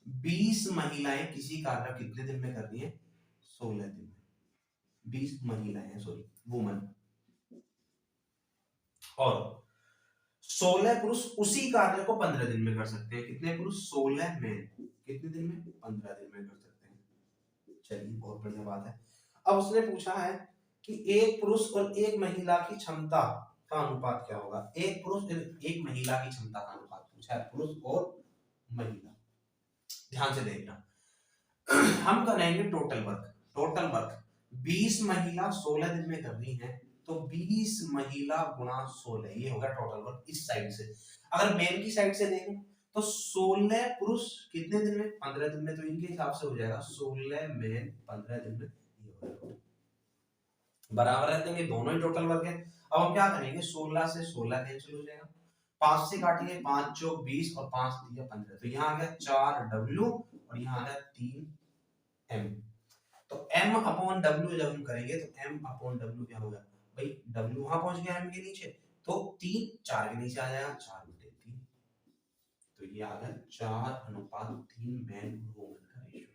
20 महिलाएं किसी कार्य कितने दिन में कर रही है, 16 दिन में। 20 महिलाएं हैं, सॉरी वुमन, और 16 पुरुष उसी कार्य को 15 दिन में कर सकते हैं। कितने पुरुष, 16 मैन कितने दिन में, 15 दिन में कर सकते हैं। चलिए बहुत बढ़िया बात है। अब उसने पूछा है कि एक पुरुष और एक महिला की क्षमता का अनुपात क्या होगा। एक पुरुष और एक महिला की क्षमता का अनुपात पूछा है, पुरुष और महिला। ध्यान से देखना, हम करेंगे टोटल वर्क। टोटल वर्क 20 महिला 16 दिन में करनी है तो 20 महिला गुणा 16, ये होगा टोटल वर्क इस साइड से। अगर मेन की साइड से देखें तो 16 पुरुष कितने दिन में, 15 दिन में। तो इनके हिसाब से हो जाएगा 16 मेन 15 दिन में, ये होगा बराबर रहते हैं, दोनों ही टोटल वर्क है। अब हम क्या करेंगे, 16 से 16 कैंसिल हो जाएगा, 5 से काटेंगे, 5 चौक 20 और 5 दिया 15, तो यहाँ आ गया 4W और यहाँ आ गया 3M। तो M अपॉन W जब हम करेंगे तो M अपॉन W क्या होगा भाई, W वहां पहुंच गया M के नीचे, तो 3 4 के नीचे आ जाएगा 4/3। तो ये आ गया 4:3 मैन वुमन का रेशियो,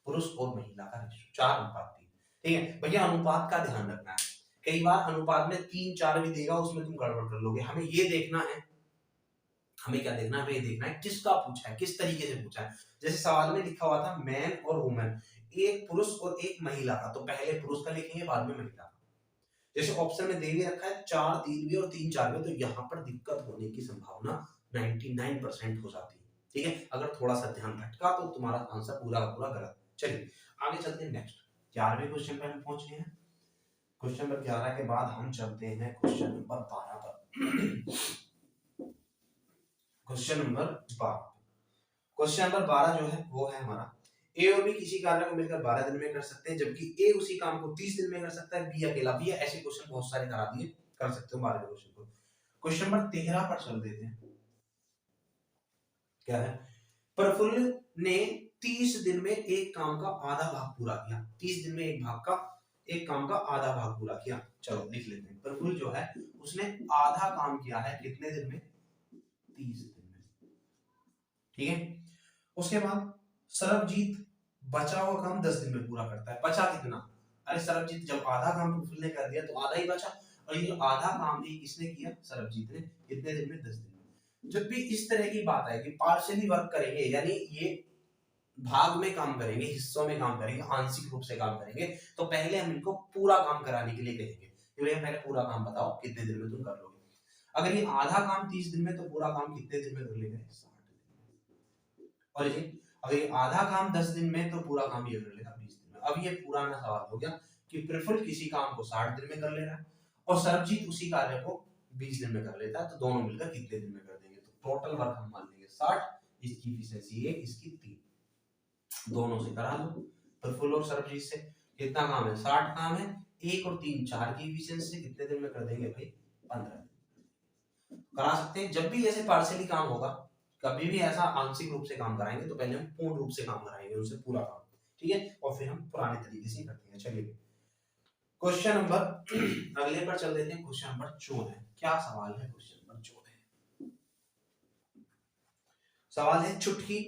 पुरुष और महिला का रेशियो 4:3। ठीक है भैया, अनुपात का ध्यान रखना है। कई बार अनुपात में 3 4 भी देगा, उसमें तुम गड़बड़ कर लोगे। हमें ये देखना है, हमें क्या देखना है, हमें ये देखना है किसका पूछा है, किस तरीके से पूछा है। जैसे सवाल में लिखा हुआ था मैन और वुमेन, एक पुरुष और एक महिला का, तो पहले पुरुष का लिखेंगे बाद में महिला का। जैसे ऑप्शन में दे भी रखा है 4 3 भी और 3 4 भी, तो यहाँ पर दिक्कत होने की संभावना 99% हो जाती है। ठीक है, अगर थोड़ा सा ध्यान भटका तो तुम्हारा आंसर पूरा का पूरा गलत। चलिए आगे चलते हैं नेक्स्ट 11वें क्वेश्चन पर हम पहुंच गए हैं। क्वेश्चन नंबर 11 के बाद हम चलते हैं क्वेश्चन नंबर 12 पर। क्वेश्चन नंबर 12, क्वेश्चन नंबर 12 जो है वो है हमारा, ए और बी किसी कार्य को मिलकर 12 दिन में कर सकते हैं, जबकि ए उसी काम को 30 दिन में कर सकता है, बी अकेला। बी ऐसे क्वेश्चन बहुत सारे करा दिए, कर सकते हो 12 क्वेश्चन को। क्वेश्चन नंबर 13 पर चल देते हैं। क्या है, प्रफुल्ल ने 30 दिन में एक काम का आधा भाग पूरा किया। 30 दिन में एक काम का आधा भाग पूरा किया। चलो लिख लेते हैं, प्रफुल्ल जो है उसने आधा काम किया है कितने दिन में, 30 दिन में। ठीक है, उसके बाद सरबजीत बचा हुआ काम 10 दिन में पूरा करता है। बचा कितना, अरे सरबजीत जब आधा काम प्रफुल्ल ने कर दिया तो आधा ही बचा, और ये आधा काम भी किसने किया, सरबजीत ने। कितने दिन में, 10 दिन में। जब भी इस तरह की बात आएगी, पार्शियली वर्क करेंगे यानी ये भाग में काम करेंगे, हिस्सों में काम करेंगे, आंशिक रूप से काम करेंगे, तो पहले हम इनको पूरा काम कराने के लिए कहेंगे कि भैया पहले पूरा काम बताओ कितने दिन में तुम कर लोगे। अगर ये आधा काम 30 दिन में, तो पूरा काम कितने दिन में कर लेगा? 60 दिन में। और ये अगर ये आधा काम 10 दिन में, तो पूरा काम ये कर लेगा 20 दिन में। अब ये पुराना सवाल हो गया कि प्रफुल्ल किसी काम को 60 दिन में कर ले रहा है और सरबजीत उसी कार्य को 20 दिन में कर लेता है, तो दोनों मिलकर कितने दिन में कर देंगे? तो टोटल वर्क हम मान लेंगे 60, इसकी एफिशिएंसी 1, इसकी 3, दोनों से करा लो। प्रफुल्ल और सरबजीत से कितना काम है? 60 काम है, 1 और 3 4 की एफिशिएंसी से कितने दिन में कर देंगे भाई? 15 दिन करा सकते हैं। जब भी ऐसे पार्शियली काम होगा, कभी भी ऐसा आंशिक रूप से काम कराएंगे, तो पहले हम पूर्ण रूप से काम कराएंगे उनसे पूरा काम, ठीक है, और फिर हम पुराने तरीके से करते हैं। चलिए क्वेश्चन नंबर अगले पर चल देते हैं। क्वेश्चन नंबर 14, क्या सवाल है? क्वेश्चन नंबर 14 सवाल है, चुटकी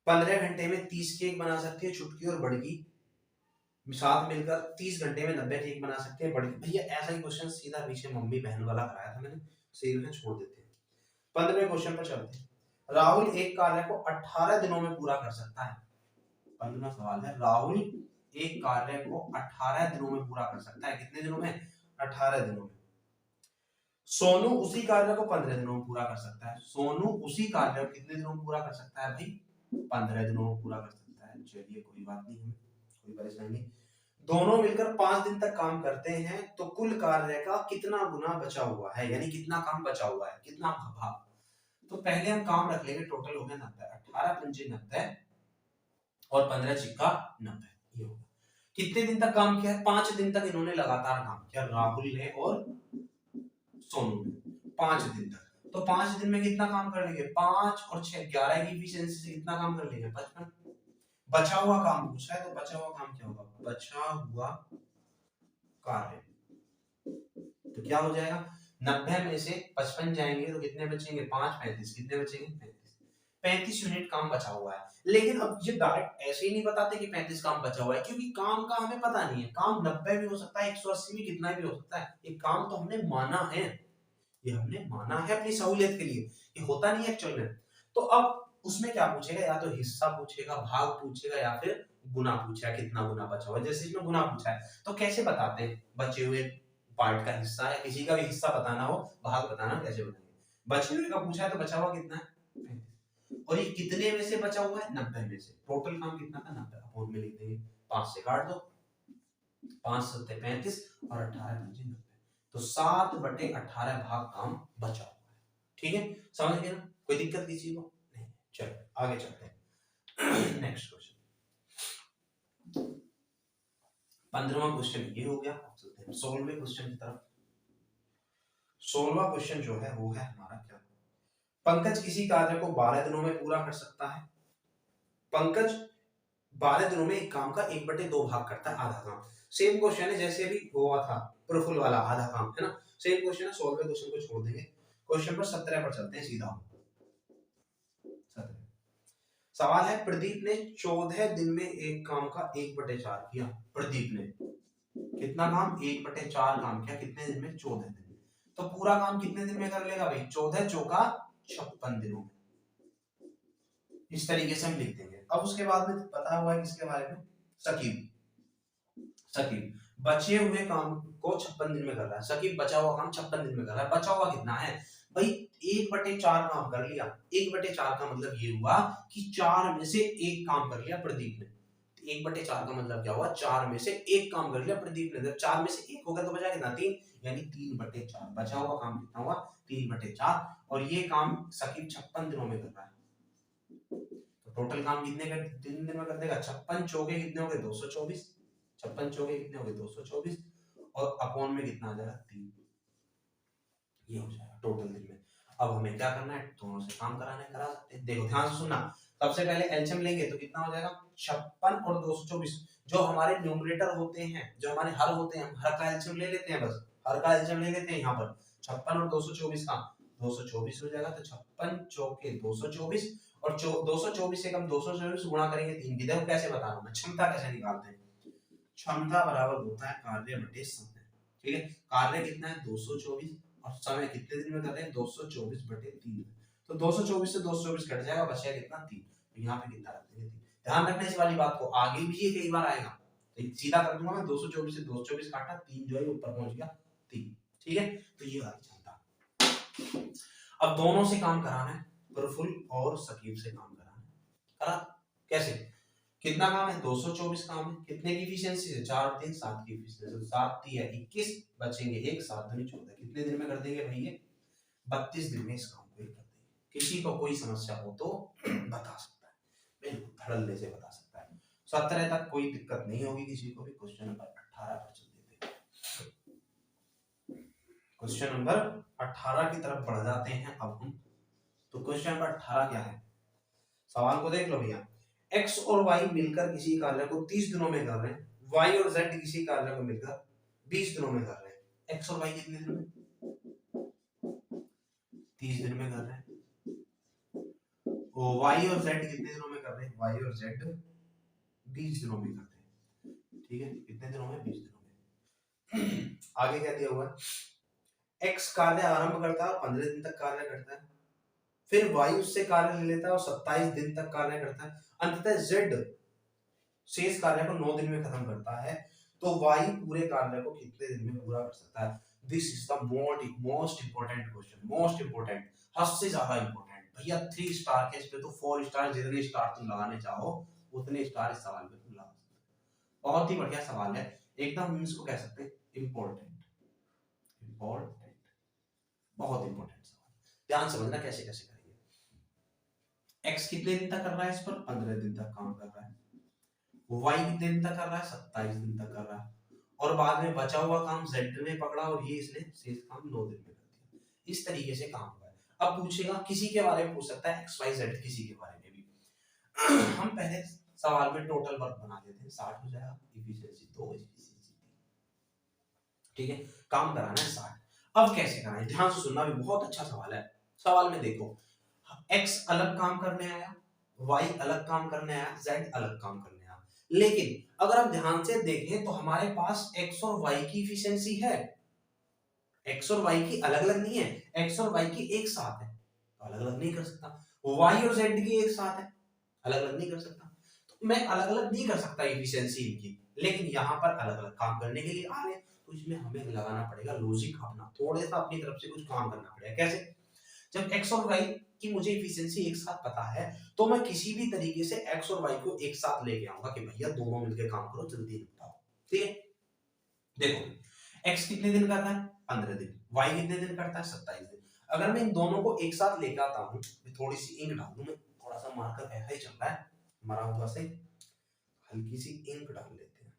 15 घंटे में 30 केक बना सकती है, चुटकी और बड़की साथ मिलकर 30 घंटे में 90 केक बना सकते हैं। बड़की भैया ऐसा ही क्वेश्चन सीधा पीछे मम्मी बहन वाला कराया था मैंने, सीधे में छोड़ देते हैं। 15वें क्वेश्चन पर चलते हैं। राहुल एक कार्य को 18 दिनों में पूरा कर सकता है। 15वां सवाल है, राहुल एक कार्य को 18 दिनों में पूरा कर सकता है। कितने दिनों में? 18 दिनों में। सोनू उसी कार्य को 15 दिनों में पूरा कर सकता है। सोनू उसी कार्य को कितने दिनों में पूरा कर सकता है भाई? 15 दिनों में पूरा कर सकता है। चलिए कोई बात नहीं, हमें कोई परेशानी नहीं। दोनों मिलकर 5 दिन तक काम करते हैं, तो कुल कार्य का कितना गुना बचा हुआ है, यानी कितना काम बचा हुआ है, कितना भाग। तो पहले हम काम रख लेंगे, टोटल हो गया 90, 18 पंजे 90 और 15 चिक्का 90, ये होगा। कितने दिन तक काम किया है? 5 दिन तक इन्होंने लगातार काम किया, राहुल ने और सोनू ने 5 दिन तक। तो 5 दिन में कितना काम कर लेंगे? 5 और 6 11 की एफिशिएंसी से कितना काम कर लेंगे? 55। बचा हुआ काम पूछा है, तो बचा हुआ काम क्या होगा? बचा हुआ कार्य, तो क्या हो जाएगा? 90 में से 55 जाएंगे तो कितने बचेंगे? 5 35, कितने बचेंगे? 35 यूनिट काम बचा हुआ है। लेकिन अब ये डायरेक्ट ऐसे ही नहीं बताते कि 35 काम बचा हुआ है, क्योंकि काम का हमें पता नहीं है। काम 90 भी हो सकता है, 180 भी, कितना भी हो सकता है। ये काम तो हमने माना है, ये हमने माना है अपनी सहूलियत के लिए, ये होता नहीं है एक्चुअल में। तो अब उसमें क्या पूछेगा? या तो हिस्सा पूछेगा, भाग पूछेगा, या फिर गुना पूछेगा, कितना गुना बचा हुआ है। जैसे इसमें गुना पूछा है, तो कैसे बताते हैं? बचे हुए पार्ट का हिस्सा, या किसी का भी हिस्सा बताना हो, भाग बताना, कैसे बताएंगे? बचे हुए का पूछा है, तो बचा हुआ कितना है? 35। और ये कितने में से बचा हुआ है? 90 में से। टोटल काम कितना था? 90। अपोन में लिख देंगे, 5 से काट दो, 5 7 35 और 18 पंजे 90, तो 7/18 भाग काम बचा हुआ है। ठीक है, समझ गए ना? कोई दिक्कत किसी को नहीं? चलो आगे चलते हैं। नेक्स्ट क्वेश्चन, 15वां क्वेश्चन ये हो गया। चलते हैं 16वें क्वेश्चन की तरफ। 16वां क्वेश्चन जो है वो है हमारा क्या? पंकज किसी कार्य को 12 दिनों में पूरा कर सकता है। पंकज 12 दिनों में एक काम का 1/2 भाग करता है, आधा काम। सेम क्वेश्चन है जैसे अभी हुआ था प्रफुल्ल वाला, आधा काम है ना, सेम क्वेश्चन है। 16वें क्वेश्चन को छोड़ देंगे, क्वेश्चन पर 17 पर चलते हैं सीधा। 17 सवाल है, प्रदीप ने 14 दिन में एक काम का 1/4 किया। प्रदीप ने कितना काम? 1/4 काम किया, कितने दिन में? 14 दिन में। तो पूरा काम कितने दिन में कर लेगा भाई? 14 चौका 56 दिनों में। इस तरीके से हम लिख देंगे। अब उसके बाद में पता हुआ है किसके बारे में? सकीब। सकीब बचे हुए काम को 56 दिन में कर रहा है। सकीब बचा हुआ काम 56 दिन में कर रहा है। बचा हुआ कितना है भाई? 1/4 काम कर लिया। 1/4 का मतलब ये हुआ कि 4 में से 1 काम कर लिया प्रदीप ने। 1/4 का मतलब क्या हुआ? 4 में से 1 काम कर लिया प्रदीप ने। जब 4 में से 1 होगा तो बचा कितना? 3, यानी 3/4। बचा हुआ काम कितना हुआ? 3/4। और ये काम सकीब 56 दिनों में कर रहा है। तो टोटल काम कितने का 3 दिन में कर देगा? 56 चौके कितने हो गए? 224। 56 चौके कितने हो गए? 224। और अपॉन में कितना आ जाएगा? 3। ये हो जाएगा टोटल दिन में। अब हमें क्या करना है? दोनों से काम कराना है, करा सकते हैं। देखो ध्यान से सुनना, सबसे पहले एलसीएम लेंगे तो कितना हो जाएगा? 56 और 224। जो हमारे न्यूमरेटर होते हैं, जो हमारे हर होते हैं, हर का एलसीएम ले लेते हैं। बस हर का एलसीएम ले लेते हैं यहाँ पर। 56 और 224 का 224 हो जाएगा। तो 56 चौके 224 और 224 से कम 224 गुणा करेंगे 3 की। देखो कैसे बता रहा हूँ मैं, क्षमता कैसे निकालते हैं। क्षमता बराबर होता है कार्य बटे समय। ठीक है, कार्य कितना है? 224 और समय कितने दिन में कर रहे हैं 224/3। तो 224 से 224 कट जाएगा, बचेगा कितना 3। तो यहाँ पे कितना रख देंगे 3। ध्यान रखना इस वाली बात को, आगे भी ये कई बार आएगा, तो सीधा कर दूंगा मैं 224 से 224 काटा, 3 जो है ऊपर पहुंच गया 3। ठीक है, तो ये वाली क्षमता। अब दोनों से काम कराना है, प्रफुल्ल और सकीब से काम कराना है। करा कैसे, कितना काम है 224 काम है, कितने की एफिशिएंसी है 4 3 7 की एफिशिएंसी, 7 3 है 21, बचेंगे 1 7 दूनी 14। कितने दिन में कर देंगे भाई ये 32 दिन में इस काम को कर देंगे। किसी को कोई समस्या हो तो बता सकता है, बिल्कुल धड़ल्ले से बता सकता है। 17 तक कोई दिक्कत नहीं होगी किसी को भी। क्वेश्चन नंबर 18 पर चल देते हैं। क्वेश्चन नंबर 18 की तरफ बढ़ जाते हैं अब हम। तो क्वेश्चन नंबर 18 क्या है, सवाल को देख लो भैया। x और y मिलकर किसी कार्य को 30 दिनों में कर रहे हैं, y और z किसी कार्य को मिलकर 20 दिनों में कर रहे हैं। x और y कितने दिन में 30 दिन में कर रहे हैं, y और z कितने दिनों में कर रहे हैं, y और z 20 दिनों में करते हैं। ठीक है, कितने दिनों में 20 दिनों में। आगे क्या दिया हुआ है, x कार्य आरंभ करता है और 15 दिन तक कार्य करता है, फिर y उससे कार्य ले लेता है और 27 दिन तक कार्य करता है, अंततः z शेष कार्य को 9 दिन में खत्म करता है। तो y पूरे कार्य को कितने दिन में पूरा कर सकता है। This is the most important question, most important, हद से ज्यादा इंपोर्टेंट भैया। 3 स्टार के इस पे तो 4 स्टार, जितने स्टार तुम लगाने चाहो उतने स्टार इस सवाल पे तुम लगा सकते हो। बहुत ही बढ़िया सवाल है एकदम, हम इसको कह सकते हैं इंपॉर्टेंट, इंपॉर्टेंट, बहुत इंपॉर्टेंट सवाल। ध्यान समझना कैसे कैसे करेंगे। x कितने दिन तक कर रहा है, इस पर 15 दिन तक काम कर रहा है, y कितने दिन तक कर रहा है 27 दिन तक कर रहा है, और बाद में बचा हुआ काम z ने पकड़ा और ये इसने शेष काम 9 दिन में कर दिया। इस तरीके से काम हुआ है। अब पूछेगा किसी के बारे में, पूछ सकता है x y z किसी के बारे में भी। हम पहले सवाल में टोटल वर्क बना देते हैं, 60 हो जाएगा, एफिशिएंसी 2, एफिशिएंसी 3। ठीक है, काम कराना है 60। अब कैसे कराएं, ध्यान से सुनना, भी बहुत अच्छा सवाल है। सवाल में देखो x अलग काम करने आया, y अलग काम करने आया, z अलग काम करने आया, लेकिन अगर हम ध्यान से देखें तो हमारे पास x और y की एफिशिएंसी है, x और y की अलग अलग नहीं है, x और y की एक साथ है, तो अलग अलग नहीं कर सकता। y और z की एक साथ है, अलग अलग नहीं कर सकता। तो मैं अलग अलग नहीं कर सकता एफिशिएंसी इनकी, लेकिन यहाँ पर अलग अलग काम करने के लिए आ रहे हैं, तो इसमें हमें लगाना पड़ेगा लॉजिक अपना, थोड़ा सा अपनी तरफ से कुछ काम करना पड़ेगा। कैसे, जब x और y की मुझे एफिशिएंसी एक साथ पता है, तो मैं किसी भी तरीके से x और y को एक साथ लेके आऊंगा कि भैया दोनों मिलकर काम करो, जल्दी निपटाओ। ठीक है, देखो x कितने दिन करता है 15 दिन, y कितने दिन करता है 27 दिन। अगर मैं इन दोनों को एक साथ लेके आता हूँ, थोड़ी सी इंक डाल दूं, मैं थोड़ा सा मार्कर ऐसा ही चल रहा है मरा हुआ से, हल्की सी इंक डाल लेते हैं।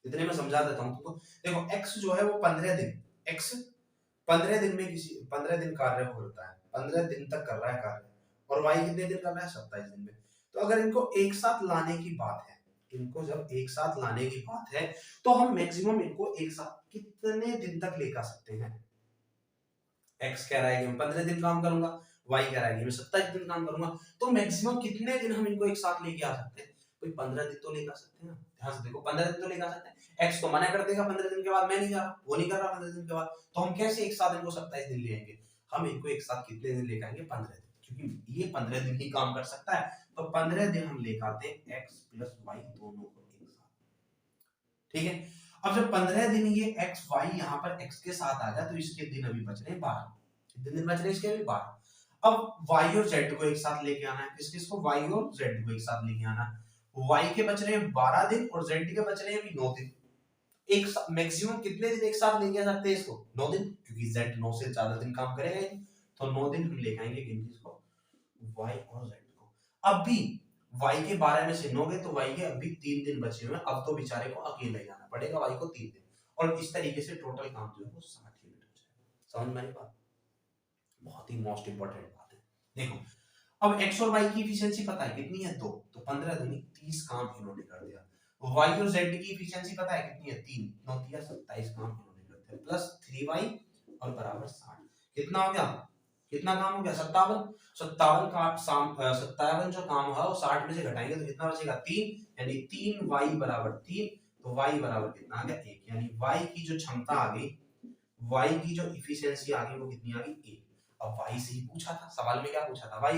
इतने में समझा देता हूँ तुमको। देखो x जो है वो 15 दिन, x 15 दिन में किसी 15 दिन कार्य होता है, 15 दिन तक कर रहा है कार्य, और y कितने दिन कर रहा है 27 दिन में। तो अगर इनको एक साथ लाने की बात है, इनको जब एक साथ लाने की बात है, तो हम मैक्सिमम इनको एक साथ कितने दिन तक लेकर सकते हैं। x कह रहा है कि मैं 15 दिन काम करूंगा, y कह रहा है कि मैं 27 दिन काम करूंगा, तो मैक्सिमम कितने दिन हम इनको एक साथ लेके आ सकते हैं, कोई 15 दिन तो लेकर सकते हैं ना। ध्यान से देखो 15 दिन तो लेकर सकते हैं। x तो मना कर देगा 15 दिन के बाद, मैं नहीं जा रहा, वो नहीं कर रहा 15 दिन के बाद, तो हम कैसे एक साथ इनको 27 दिन ले आएंगे। हम इनको एक साथ कितने दिन लेकर आएंगे 15 दिन, क्योंकि ये 15 दिन ही काम कर सकता है, तो 15 दिन हम लेकर आते हैं x प्लस y दोनों को एक साथ। ठीक है, अब जब 15 दिन ये x y यहाँ पर x के साथ आ गया, तो इसके दिन अभी बच रहे 12, कितने दिन बच रहे इसके अभी 12। अब y और z को एक साथ लेके आना है, किसको y और z को एक साथ लेके आना है। y के बच रहे हैं 12 दिन और z के बच रहे हैं अभी 9 दिन। एक मैक्सिमम कितने दिन एक साथ लेके आ सकते हैं इसको 9 दिन, क्योंकि z 9 से ज्यादा दिन काम करेगा ही, तो 9 दिन हम लेके आएंगे किसको y और z को। अब भी y के 12 में से 9 गए, तो y के अभी 3 दिन बचे हुए हैं, अब तो बेचारे को अकेले जाना पड़ेगा y को 3 दिन, और इस तरीके से टोटल काम जो है वो 60 मिनट हो जाएगा। समझ में आई बात, बहुत ही मोस्ट इंपोर्टेंट बात है। देखो अब x और y की एफिशिएंसी पता है कितनी है 2, तो 15 दूनी 30 काम इन्होंने कर दिया। y और z की एफिशिएंसी पता है कितनी है 3, 9 3 27 काम इन्होंने कर दिया, प्लस 3y और बराबर 60। कितना हो गया, कितना काम हो गया 57। 57 का 57 जो काम हुआ वो 60 में से घटाएंगे तो कितना बचेगा 3, यानी 3y बराबर 3, तो y बराबर कितना आ गया 1, यानी y की जो क्षमता आ गई y की जो इफिशियंसी आ गई वो कितनी आ गई 1। अब y से ही पूछा था, सवाल में क्या पूछा था,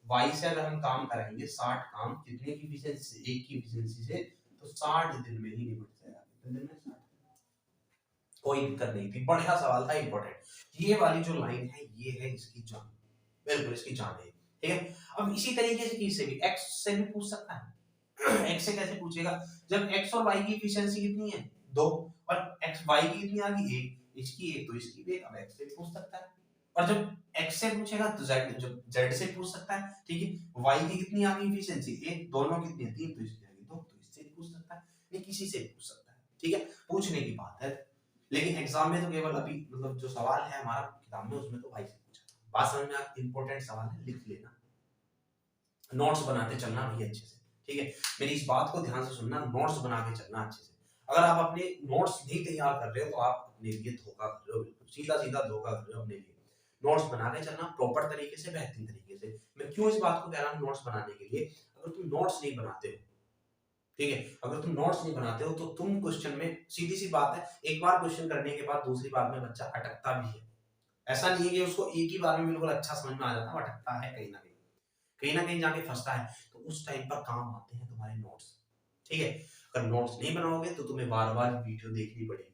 y से अगर हम काम कराएंगे 60 काम कितने की इफिशियंसी से, 1 की इफिशियंसी से, तो 60 दिन में ही निपट जाएगा। कितने दिन में? 60। कोई दिक्कत नहीं थी, बढ़िया सवाल था, इंपॉर्टेंट। ये वाली जो लाइन है ये है इसकी जान, बिल्कुल इसकी जान है, ठीक है। अब इसी तरीके से किसी से भी x से भी पूछ सकता है। x से कैसे पूछेगा, जब x और y की एफिशिएंसी कितनी है 2 और x y की कितनी आ गई 1, इसकी 1 तो इसकी भी 1, अब x से भी पूछ सकता है। और जब x से पूछेगा तो z से पूछ सकता है, ठीक है। y की कितनी आ गई एफिशिएंसी 1, दोनों कितनी है 3, तो इसकी आ गई 2, तो इससे भी पूछ सकता है, ये किसी से भी पूछ सकता है, ठीक है। पूछने की बात है, लेकिन एग्जाम में तो केवल अभी मतलब जो सवाल है हमारा किताब में उसमें तो भाई से पूछा। बात समझ में आ, इंपॉर्टेंट सवाल है, लिख लेना, नोट्स बनाते चलना भैया अच्छे से, ठीक है। मेरी इस बात को ध्यान से सुनना, नोट्स बना के चलना अच्छे से। अगर आप अपने नोट्स नहीं तैयार कर रहे हो तो आप अपने लिए धोखा कर रहे हो, बिल्कुल सीधा सीधा धोखा कर रहे हो अपने लिए। नोट्स बना के चलना प्रॉपर तरीके से, बेहतरीन तरीके से। मैं क्यों इस बात को कह रहा हूँ नोट्स बनाने के लिए, अगर तुम नोट्स नहीं बनाते हो, ठीक है, अगर तुम नोट्स नहीं बनाते हो तो तुम क्वेश्चन में, सीधी सी बात है, एक बार क्वेश्चन करने के बाद दूसरी बार में बच्चा अटकता भी है। ऐसा नहीं है कि उसको एक ही बार में बिल्कुल अच्छा समझ में आ जाता है, अटकता है कहीं ना कहीं, कहीं ना कहीं जाके फंसता है। तो उस टाइम पर काम आते हैं तुम्हारे नोट्स, ठीक है। अगर नोट्स नहीं बनाओगे तो तुम्हें बार बार वीडियो देखनी पड़ेगी,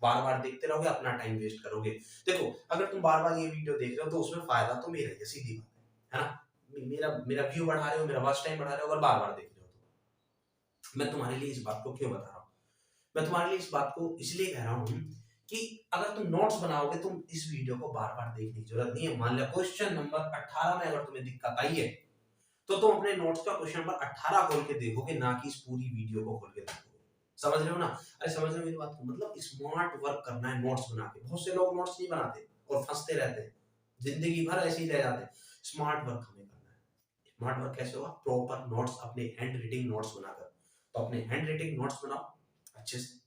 बार बार देखते रहोगे, अपना टाइम वेस्ट करोगे। देखो अगर तुम बार बार ये वीडियो देख रहे हो तो उसमें फायदा तो मेरा है, सीधी बात है ना। मेरा मेरा व्यू बढ़ा रहे हो, मेरा वॉच टाइम बढ़ा रहे हो, अगर बार बार देख रहे हो तो। मैं तुम्हारे लिए इस बात को क्यों बता रहा हूँ, मैं तुम्हारे लिए इस बात को इसलिए कह रहा हूँ कि अगर तुम नोट्स बनाओगे, तुम इस वीडियो को बार बार देखने की जरूरत नहीं है। मान लिया क्वेश्चन नंबर 18 में अगर तुम्हें दिक्कत आई है तो तुम अपने नोट्स का क्वेश्चन नंबर 18 खोल के देखोगे, ना कि इस पूरी वीडियो को खोल के देखोगे। समझ रहे हो ना? अरे समझ रहे हो मेरी बात को, मतलब स्मार्ट वर्क करना है नोट्स बना के। बहुत से लोग नोट्स नहीं बनाते और फंसते रहते हैं, जिंदगी भर ऐसे ही रह जाते हैं। स्मार्ट वर्क हमें करना है। स्मार्ट वर्क कैसे होगा? प्रॉपर नोट्स, अपने हैंड राइटिंग नोट्स बनाकर। तो अपने हैंड राइटिंग नोट्स बनाओ अच्छे से,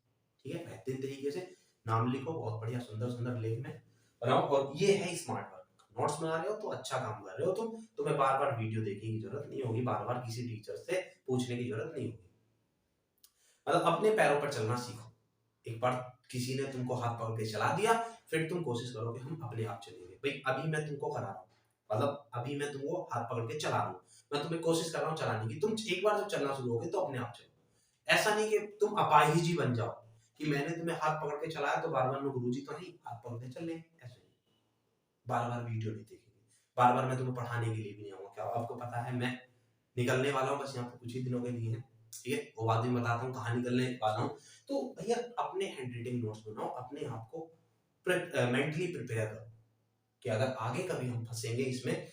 ठीक है, बेहतरीन तरीके से नाम लिखो, बहुत बढ़िया सुंदर सुंदर लेख में बनाओ। और ये है स्मार्ट वर्क। नोट्स बना रहे हो तो अच्छा काम कर रहे हो तुम, तुम्हें बार बार वीडियो देखने की जरूरत नहीं होगी, बार बार किसी टीचर से पूछने की जरूरत नहीं होगी। मतलब अपने पैरों पर चलना सीखो। एक बार किसी ने तुमको हाथ पकड़ के चला दिया, फिर तुम कोशिश करोगे हम अपने आप चलेंगे। भाई अभी मैं तुमको करा रहा हूँ, मतलब अभी मैं तुमको हाथ पकड़ के चला रहा हूँ, मैं तुम्हें कोशिश कर रहा हूँ चलाने की। तुम एक बार जब चलना शुरू होगे तो अपने आप चलो। ऐसा नहीं कि तुम अपाहिज बन जाओ कि मैंने तुम्हें हाथ पकड़ के चलाया तो बार बार मैं गुरुजी तो नहीं, हाथ पकड़ के चल लेंगे, ऐसे नहीं। बार बार वीडियो नहीं देखेंगे, बार बार मैं तुम्हें पढ़ाने के लिए भी नहीं आऊंगा। क्या आपको पता है मैं निकलने वाला हूँ बस यहाँ पे कुछ ही दिनों के लिए है, ठीक है, वो बाद में बताता हूँ कहाँ निकलने वाला हूँ। तो भैया अपने हैंड राइटिंग नोट्स बनाओ, अपने आप को मेंटली प्रिपेयर करो कि अगर आगे कभी हम फंसेंगे इसमें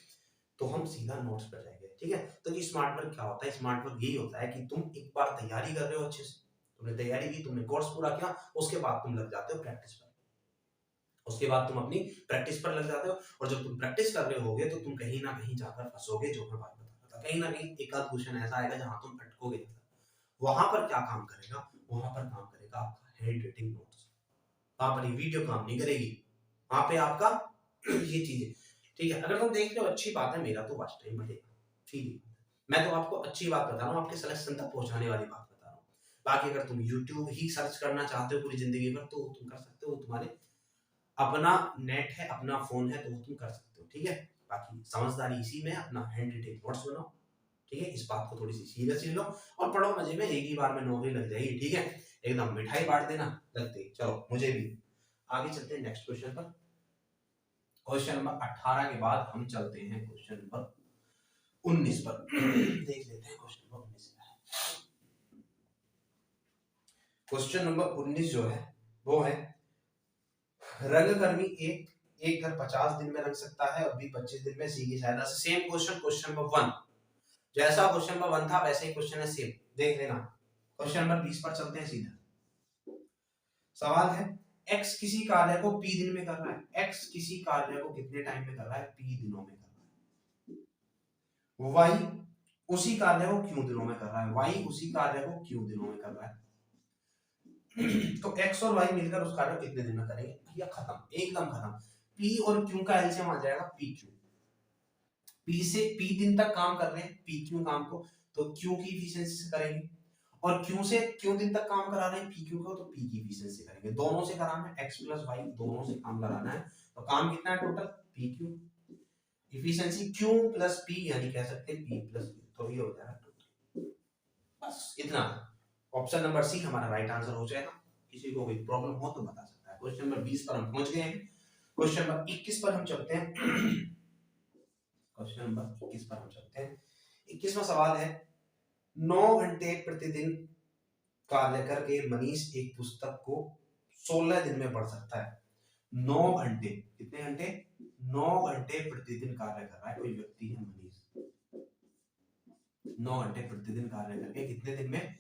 तो हम सीधा नोट्स पर जाएंगे, ठीक है। तो ये स्मार्ट वर्क क्या होता है? स्मार्ट वर्क यही होता है कि तुम एक बार तैयारी कर रहे हो अच्छे से, तुमने तैयारी की, तुमने कोर्स पूरा किया, उसके बाद तुम लग जाते हो प्रैक्टिस पर। उसके बाद तुम अपनी प्रैक्टिस पर लग जाते हो, और जब तुम प्रैक्टिस कर रहे होगे तो तुम कहीं ना कहीं जाकर फंसोगे, जो मैं बात बता रहा था। कहीं ना कहीं एक आध क्वेश्चन ऐसा आएगा जहां तुम अटकोगे। वहां पर क्या काम करेगा? वहां पर काम करेगा आपका हैंड राइटिंग नोट्स। वहां पर ये वीडियो काम नहीं करेगी, वहां पे आपका ये चीजें, ठीक है। अगर तुम देख रहे हो अच्छी बात है, मेरा तो वॉच टाइम बढ़ेगा, ठीक है। मैं तो आपको अच्छी बात बता रहा हूँ, आपके सिलेक्शन तक पहुंचाने वाली बात बता रहा हूँ। बाकी अगर तुम YouTube ही सर्च करना चाहते हो पूरी जिंदगी भर तो तुम कर सकते हो, तुम्हारे अपना नेट है, अपना फोन है, तो वो तुम कर सकते हो, ठीक है। बाकी समझदारी इसी में, अपना हैंड राइटिंग नोट्स बनाओ, ठीक है। इस बात को थोड़ी सी सीरियसली लो और पढ़ो मजे में, एक ही बार में नौकरी लग जाएगी, ठीक है। एकदम मिठाई बांट देना लगते ही। चलो मुझे भी आगे चलते हैं नेक्स्ट क्वेश्चन पर। क्वेश्चन नंबर 18 के बाद हम चलते हैं क्वेश्चन नंबर 19 पर। देख लेते हैं क्वेश्चन नंबर 19 क्या है। क्वेश्चन नंबर 19 जो है वो है, रंगकर्मी एक घर 50 दिन में रंग सकता है और बी 25 दिन में। सी की सहायता से। सेम क्वेश्चन, क्वेश्चन नंबर 1 जैसा क्वेश्चन नंबर 1 था वैसे ही क्वेश्चन है, सेम देख लेना। क्वेश्चन नंबर 20 पर चलते हैं सीधा। सवाल है, x किसी कार्य को p दिन में कर रहा है। x किसी कार्य को कितने टाइम में कर रहा है? p दिनों में कर रहा है। y उसी कार्य को q दिनों में कर रहा है। y उसी कार्य को q दिनों में कर रहा है। तो x और y मिलकर उस कार्य को कितने दिन में करेंगे? भैया खत्म, एकदम खत्म। p और q का एलसीएम आ जाएगा pq। p से p दिन तक काम कर रहे हैं, pq काम को, तो q की एफिशिएंसी से करेंगे। और क्यू से क्यू दिन तक काम करा रहे हैं पी क्यू को, तो पी की इफिशिएंसी करेंगे। दोनों से कराना है, एक्स प्लस वाई दोनों से काम कराना है, तो काम कितना है total P Q, efficiency Q plus P, यानी कह सकते हैं पी प्लस क्यू, तो ये हो जाएगा टोटल। बस इतना, ऑप्शन नंबर सी हमारा राइट आंसर हो जाएगा। किसी को कोई प्रॉब्लम हो तो बता सकता है। क्वेश्चन नंबर 20 पर हम पहुंच गए हैं। क्वेश्चन नंबर 21 पर हम चलते हैं। क्वेश्चन नंबर 21 पर हम चलते हैं। 21वां सवाल है, 9 घंटे प्रतिदिन कार्य करके मनीष एक पुस्तक को 16 दिन में पढ़ सकता है। 9 घंटे, कितने घंटे? 9 घंटे प्रतिदिन कार्य कर रहा है कोई व्यक्ति है मनीष, 9 घंटे प्रतिदिन कार्य करके कितने दिन में?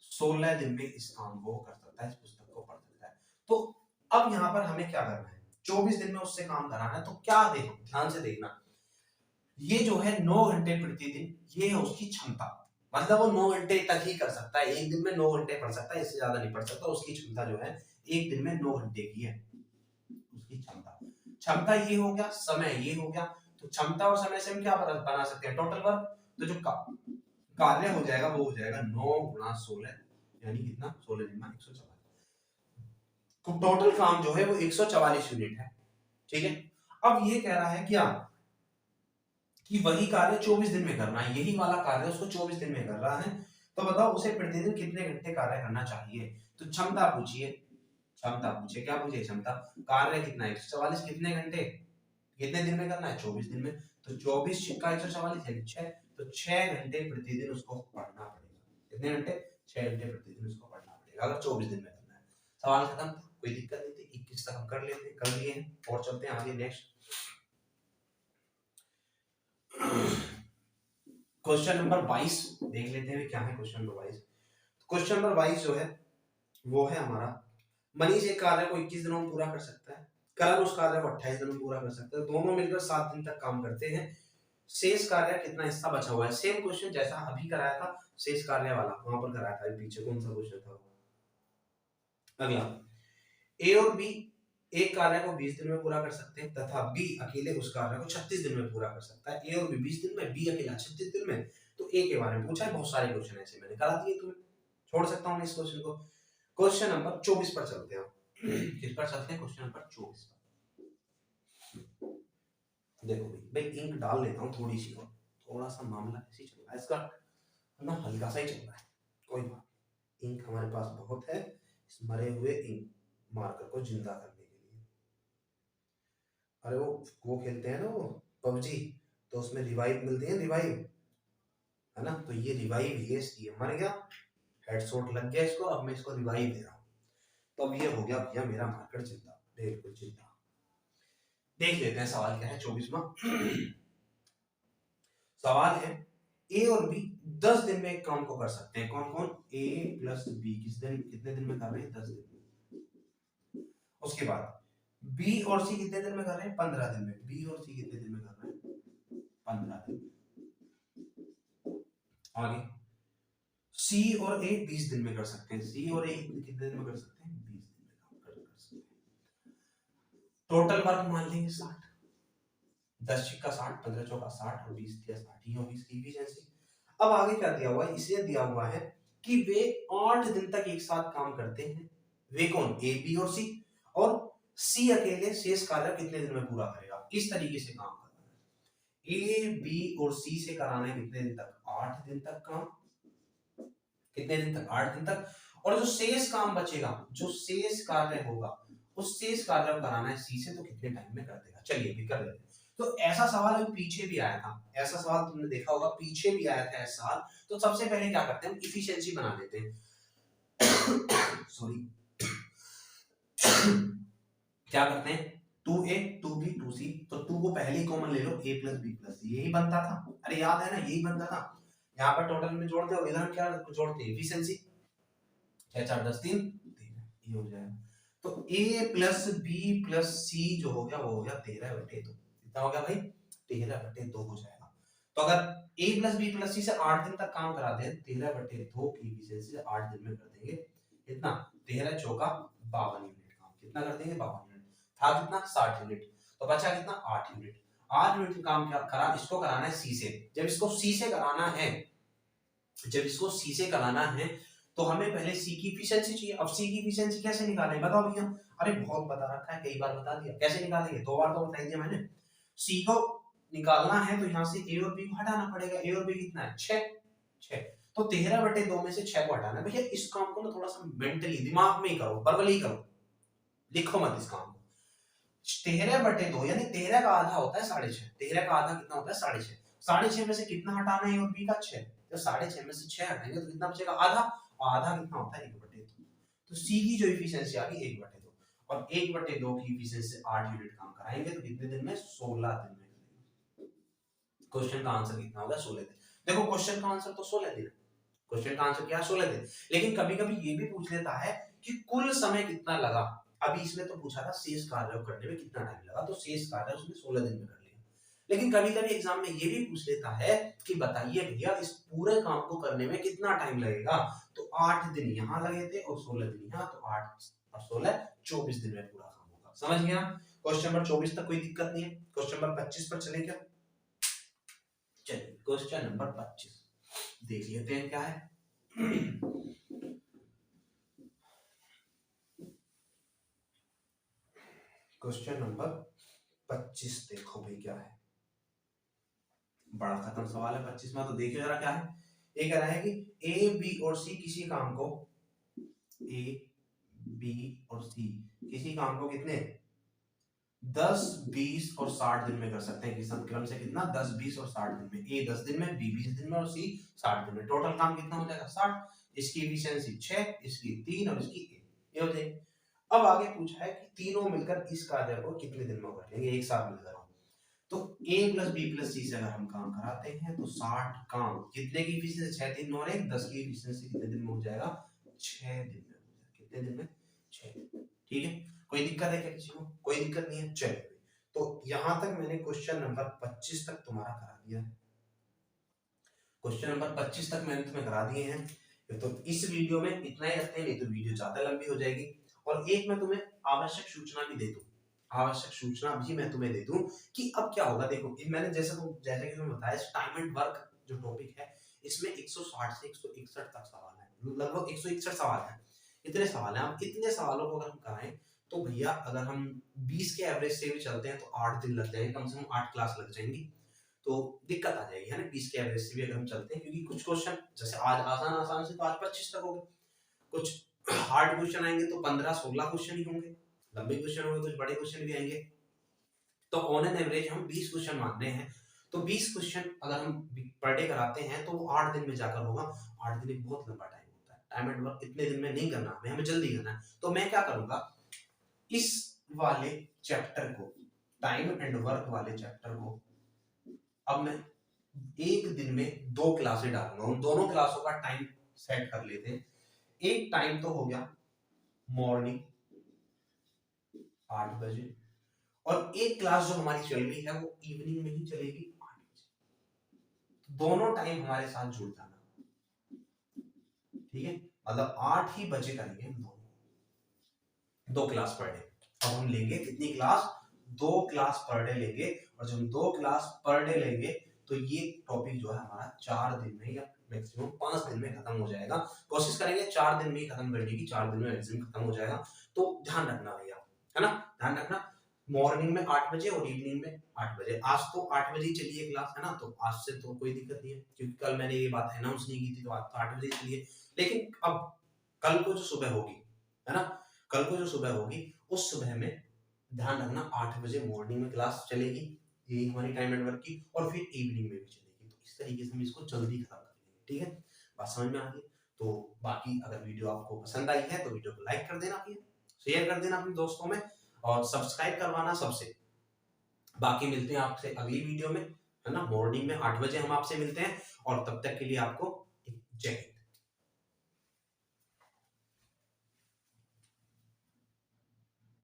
16 दिन में इस काम को कर सकता है, इस पुस्तक को पढ़ सकता है। तो अब यहाँ पर हमें क्या करना है? 24 दिन में उससे काम कराना है। तो क्या देखो, ध्यान से देखना, ये जो है 9 घंटे प्रतिदिन, ये है उसकी क्षमता, मतलब वो 9 घंटे तक ही कर सकता है, एक दिन में 9 घंटे पढ़ सकता है, इससे ज्यादा नहीं पढ़ सकता। उसकी क्षमता जो है एक दिन में 9 घंटे की है, उसकी क्षमता। क्षमता ये हो गया, समय ये हो गया। तो क्षमता और समय से हम क्या बना सकते हैं? Total work. तो जो कार्य हो जाएगा वो हो जाएगा 9 गुणा 16, यानी कितना? 16 दिन में 144। तो टोटल काम जो है वो 144 यूनिट है, ठीक है। अब ये कह रहा है क्या कि वही कार्य 24 दिन में करना है, यही वाला कार्य उसको 24 दिन में कर रहा है। तो बताओ उसे प्रतिदिन कितने घंटे कार्य करना चाहिए? तो क्षमता पूछिए, क्षमता पूछिए, क्या पूछिए? क्षमता। कार्य कितना है? 144, कितने घंटे, कितने दिन में करना है? 24 दिन में। तो 24 का 144 है 6, तो 6 घंटे प्रतिदिन उसको पढ़ना पड़ेगा। कितने घंटे? 6 घंटे प्रतिदिन उसको पढ़ना पड़ेगा, अगर 24 दिन में करना है। सवाल खत्म, कोई दिक्कत नहीं थी। 21 तक हम कर लेते, कर लिए हैं, और चलते हैं आगे नेक्स्ट। क्वेश्चन नंबर 22 देख लेते हैं क्या है। क्वेश्चन नंबर 22, क्वेश्चन नंबर 22 जो है वो है हमारा, मनीष एक कार्य को 21 दिनों में पूरा कर सकता है, करण उस कार्य को 28 दिनों में पूरा कर सकता है, दोनों मिलकर 7 दिन तक काम करते हैं। शेष कार्य कितना हिस्सा बचा हुआ है? सेम क्वेश्चन जैसा अभी कराया था, शेष कार्य वाला वहां पर कराया था, पीछे कौन सा क्वेश्चन था? अगला, ए और बी एक कार्य को 20 दिन में पूरा कर सकते हैं, तथा बी अकेले उस कार्य को 36 दिन में पूरा कर सकता है। ए और बी 20 दिन में, बी अकेला 36 दिन में। तो ए के बारे में पूछा है, बहुत सारे क्वेश्चन ऐसे मैंने करा दिए, तुम्हें छोड़ सकता हूं इस क्वेश्चन को। क्वेश्चन नंबर 24 पर चलते हैं। किस पर चलते हैं? क्वेश्चन नंबर 24 पर। देखो भाई इंक डाल लेता हूँ थोड़ी सी, और थोड़ा सा मामला ऐसे चल रहा है इसका ना, हल्का सा ही चल रहा है, कोई बात। इंक हमारे पास बहुत है, इस मरे हुए इंक मार्कर को जिंदा करने के लिए। अरे वो खेलते हैं ना वो पबजी, तो उसमें रिवाइव मिलती है, रिवाइव है ना, तो ये रिवाइव ये मर गया, हेडशॉट लग गया इसको, अब मैं इसको रिवाइव दे रहा हूँ, तो अब ये हो गया भैया मेरा मार्कर जिंदा, बिल्कुल जिंदा। देख लेते हैं सवाल क्या है 24वां। सवाल है, ए और बी 10 दिन में एक काम को कर सकते हैं। कौन कौन? ए प्लस बी कितने दिन में कर रहे हैं? 10 दिन में। उसके बाद बी और सी कितने दिन में कर रहे हैं? 15 दिन में। बी और सी कितने दिन में कर रहे हैं? 15 दिन। आगे सी और ए 20 दिन में कर सकते हैं। सी और ए कितने दिन में कर सकते हैं? 20 दिन में काम कर सकते हैं। टोटल वर्क मान लेंगे 60, 10 का 60, 15 चौका 60 और 20 दिया 60, ही होगी इसकी इफिशिएंसी। अब आगे क्या दिया हुआ है? इसे दिया हुआ है कि वे 8 दिन तक एक साथ काम करते हैं। वे कौन? ए बी और सी। और सी अकेले शेष कार्य कितने दिन में पूरा करेगा? इस तरीके से काम करना है। ए बी और सी से कराना है कितने दिन तक? 8 दिन तक काम। कितने दिन तक? 8 दिन तक। और जो शेष काम बचेगा, जो शेष कार्य होगा, उस शेष कार्य को कराना है सी से, तो कितने टाइम में कर देगा? चलिए भी कर लेते हैं। तो ऐसा सवाल अभी पीछे भी आया था, ऐसा सवाल तुमने देखा होगा, पीछे भी आया था ऐसा सवाल। तो सबसे पहले क्या करते हैं? हम इफिशिएंसी बना देते हैं। सॉरी, क्या करते हैं? 2a 2b 2c, तो 2 को पहले ही कॉमन ले लो, a प्लस बी प्लस सी, यही बनता था। अरे याद है ना, यही बनता था। यहाँ पर टोटल में जोड़ते हो, इधर क्या जोड़ते हैं? एफिशिएंसी। 6 4 10 3 ये हो जाएगा। तो a प्लस बी प्लस सी जो हो गया वो हो गया 13/2। कितना हो गया भाई? 13/2 हो जाएगा। तो अगर a प्लस बी प्लस सी से 8 दिन तक काम करा दे, 13/2 की एफिशिएंसी से 8 दिन में कर देंगे। कितना? 13 चौका 52 यूनिट काम। कितना कर देंगे? 52 यूनिट। था कितना? 60 यूनिट। तो बचा कितना? 8 यूनिट। 8 यूनिट काम क्या करा? इसको कराना है सी से। जब इसको सी से कराना है जब इसको सी से कराना है तो हमें पहले सी की एफिशिएंसी चाहिए। अब सी की एफिशिएंसी कैसे निकालें बताओ भैया? अरे बहुत बता रखा है, कई बार बता दिया। कैसे निकालेंगे? 2 बार तो बता दिया मैंने। सी को निकालना है तो यहाँ से ए और बी को हटाना पड़ेगा। ए और बी कितना है? 6। तो 13/2 में से 6 को हटाना है। भैया इस काम को ना थोड़ा सा मेंटली दिमाग में ही करो, वर्बली करो, लिखो मत इस काम को। 13/2 यानी 13 का आधा होता है 6.5। 13 का आधा कितना होता है? 6.5। 6.5 में से कितना हटाना है? और बी का 6। तो 6.5 में से 6 हटाएंगे तो कितना बचेगा? आधा। आधा कितना होता है? 1/2। तो सी की जो एफिशिएंसी आ गई 1/2 और 1/2 की एफिशिएंसी से 8 यूनिट काम कराएंगे तो कितने दिन में? 16 दिन में। क्वेश्चन का आंसर कितना होगा? 16 दिन। देखो क्वेश्चन का आंसर तो 16 दिन है। क्वेश्चन का आंसर क्या? 16 दिन। लेकिन कभी-कभी ये भी पूछ लेता है कि कुल समय कितना लगा। अभी इसमें तो पूछा था शेष कार्य करने में कितना टाइम लगा, तो शेष कार्य उसने 16 दिन में कर लिया। लेकिन कभी-कभी एग्जाम में ये भी पूछ लेता है कि बताइए भैया इस पूरे काम को करने में कितना टाइम लगेगा, तो 8 दिन यहाँ लगे थे और 16 दिन यहाँ, तो 8 और 16 24 दिन में पूरा काम होगा। समझ गया? क्वेश्चन नंबर 24 तक कोई दिक्कत नहीं है। क्वेश्चन नंबर 25 पर चले क्या? चलिए क्वेश्चन नंबर 25 देख लेते हैं क्या है। क्वेश्चन नंबर 25 देखो भाई क्या है। बड़ा खत्म सवाल है 25 में, तो देखिए जरा क्या है। ये कह रहा है कि ए बी और सी किसी काम को, ए बी और सी किसी काम को कितने 10, 20 और 60 दिन में कर सकते हैं। किस क्रम से कितना? 10, 20 और 60 दिन में। ए 10 दिन में, बी 20 दिन में और सी 60 दिन में। टोटल काम कितना हो जाएगा? 60। इसकी एफिशिएंसी 6, इसकी 3 और इसकी 1, ये हो जाएगी। अब आगे पूछा है कि तीनों मिलकर इस कार्य को कितने दिन में कर लेंगे? एक साथ मिलकर। तो a प्लस बी प्लस सी से अगर हम काम कराते हैं तो 60 काम कितने की एफिशिएंसी? 6, 3 और 1 10 की एफिशिएंसी कितने दिन में हो जाएगा? 6 दिन में हो जाएगा। कितने दिन में? 6। ठीक है, कोई दिक्कत है क्या किसी को? कोई दिक्कत नहीं है। चलिए तो यहां तक मैंने क्वेश्चन नंबर 25 तक तुम्हारा करा दिया है। क्वेश्चन नंबर 25 तक मैंने तुम्हें करा दिए हैं। तो इस वीडियो में इतना ही रखते हैं, नहीं तो वीडियो ज्यादा लंबी हो जाएगी। और एक मैं तुम्हें आवश्यक सूचना भी दे दूं, आवश्यक सूचना भी मैं तुम्हें दे दूं कि अब क्या होगा। देखो मैंने जैसे कि तुम्हें बताया टाइम एंड वर्क जो टॉपिक है इसमें 160 से 161 तक सवाल है, लगभग 161 सवाल है। इतने सवाल हैं। अब इतने सवालों को अगर हम कराएं तो भैया अगर हम 20 के एवरेज से भी चलते हैं तो 8 दिन लग जाएंगे, कम से कम 8 क्लास लग जाएंगी। तो दिक्कत आ जाएगी है ना 20 के एवरेज से भी अगर हम चलते हैं, क्योंकि कुछ क्वेश्चन जैसे आज आसान से तो आज 25 तक हो गए, कुछ हार्ड क्वेश्चन आएंगे तो 15-16 क्वेश्चन ही होंगे, लंबे क्वेश्चन होंगे, कुछ बड़े क्वेश्चन भी आएंगे। तो ऑन एन एवरेज हम 20 क्वेश्चन मान रहे हैं, तो 20 क्वेश्चन अगर हम पर डे कराते हैं तो वो 8 दिन में जाकर होगा। 8 दिन एक बहुत लंबा टाइम होता है। टाइम एंड वर्क इतने दिन में नहीं करना हमें जल्दी करना है। तो मैं क्या करूंगा, इस वाले चैप्टर को, टाइम एंड वर्क वाले चैप्टर को अब मैं एक दिन में 2 क्लासें डालूंगा। उन दोनों क्लासों का टाइम सेट कर लेते हैं। एक टाइम तो हो गया मॉर्निंग 8 बजे, और एक क्लास जो हमारी चल रही है वो इवनिंग में ही चलेगी 8 बजे। दोनों टाइम हमारे साथ जुड़ जाना, ठीक है? मतलब 8 ही बजे करेंगे हम दोनों, 2 क्लास पर डे। अब हम लेंगे कितनी क्लास? 2 क्लास पर डे लेंगे। और जब 2 क्लास पर डे लेंगे तो ये टॉपिक जो है हमारा 4 दिन में या मैक्सिमम 5 दिन में खत्म हो जाएगा। कोशिश करेंगे 4 दिन में ही खत्म करने की, 4 दिन में मैक्सिमम खत्म हो जाएगा। तो ध्यान रखना भैया, है ना? ध्यान रखना। मॉर्निंग में 8 बजे और इवनिंग में 8 बजे। आज तो 8 बजे ही चलिए क्लास, है ना? तो आज से तो कोई दिक्कत नहीं है, क्योंकि कल मैंने ये बात अनाउंस नहीं की थी, तो आज तो 8 बजे चलिए। लेकिन अब कल को जो सुबह होगी, है ना, कल को जो सुबह होगी उस सुबह में ध्यान रखना 8 बजे मॉर्निंग में क्लास चलेगी, यही हमारी टाइम एंड वर्क की, और फिर इवनिंग में भी चलेगी। तो इस तरीके से हम इसको जल्दी खत्म कर लेंगे, ठीक है? बात समझ में आ गई? तो बाकी अगर वीडियो आपको पसंद आई है तो वीडियो को लाइक कर देना, शेयर कर देना अपने दोस्तों में, और सब्सक्राइब करवाना सबसे। बाकी मिलते हैं आपसे अगली वीडियो में, है ना? मॉर्निंग में 8 बजे हम आपसे मिलते हैं, और तब तक के लिए आपको जय हिंद।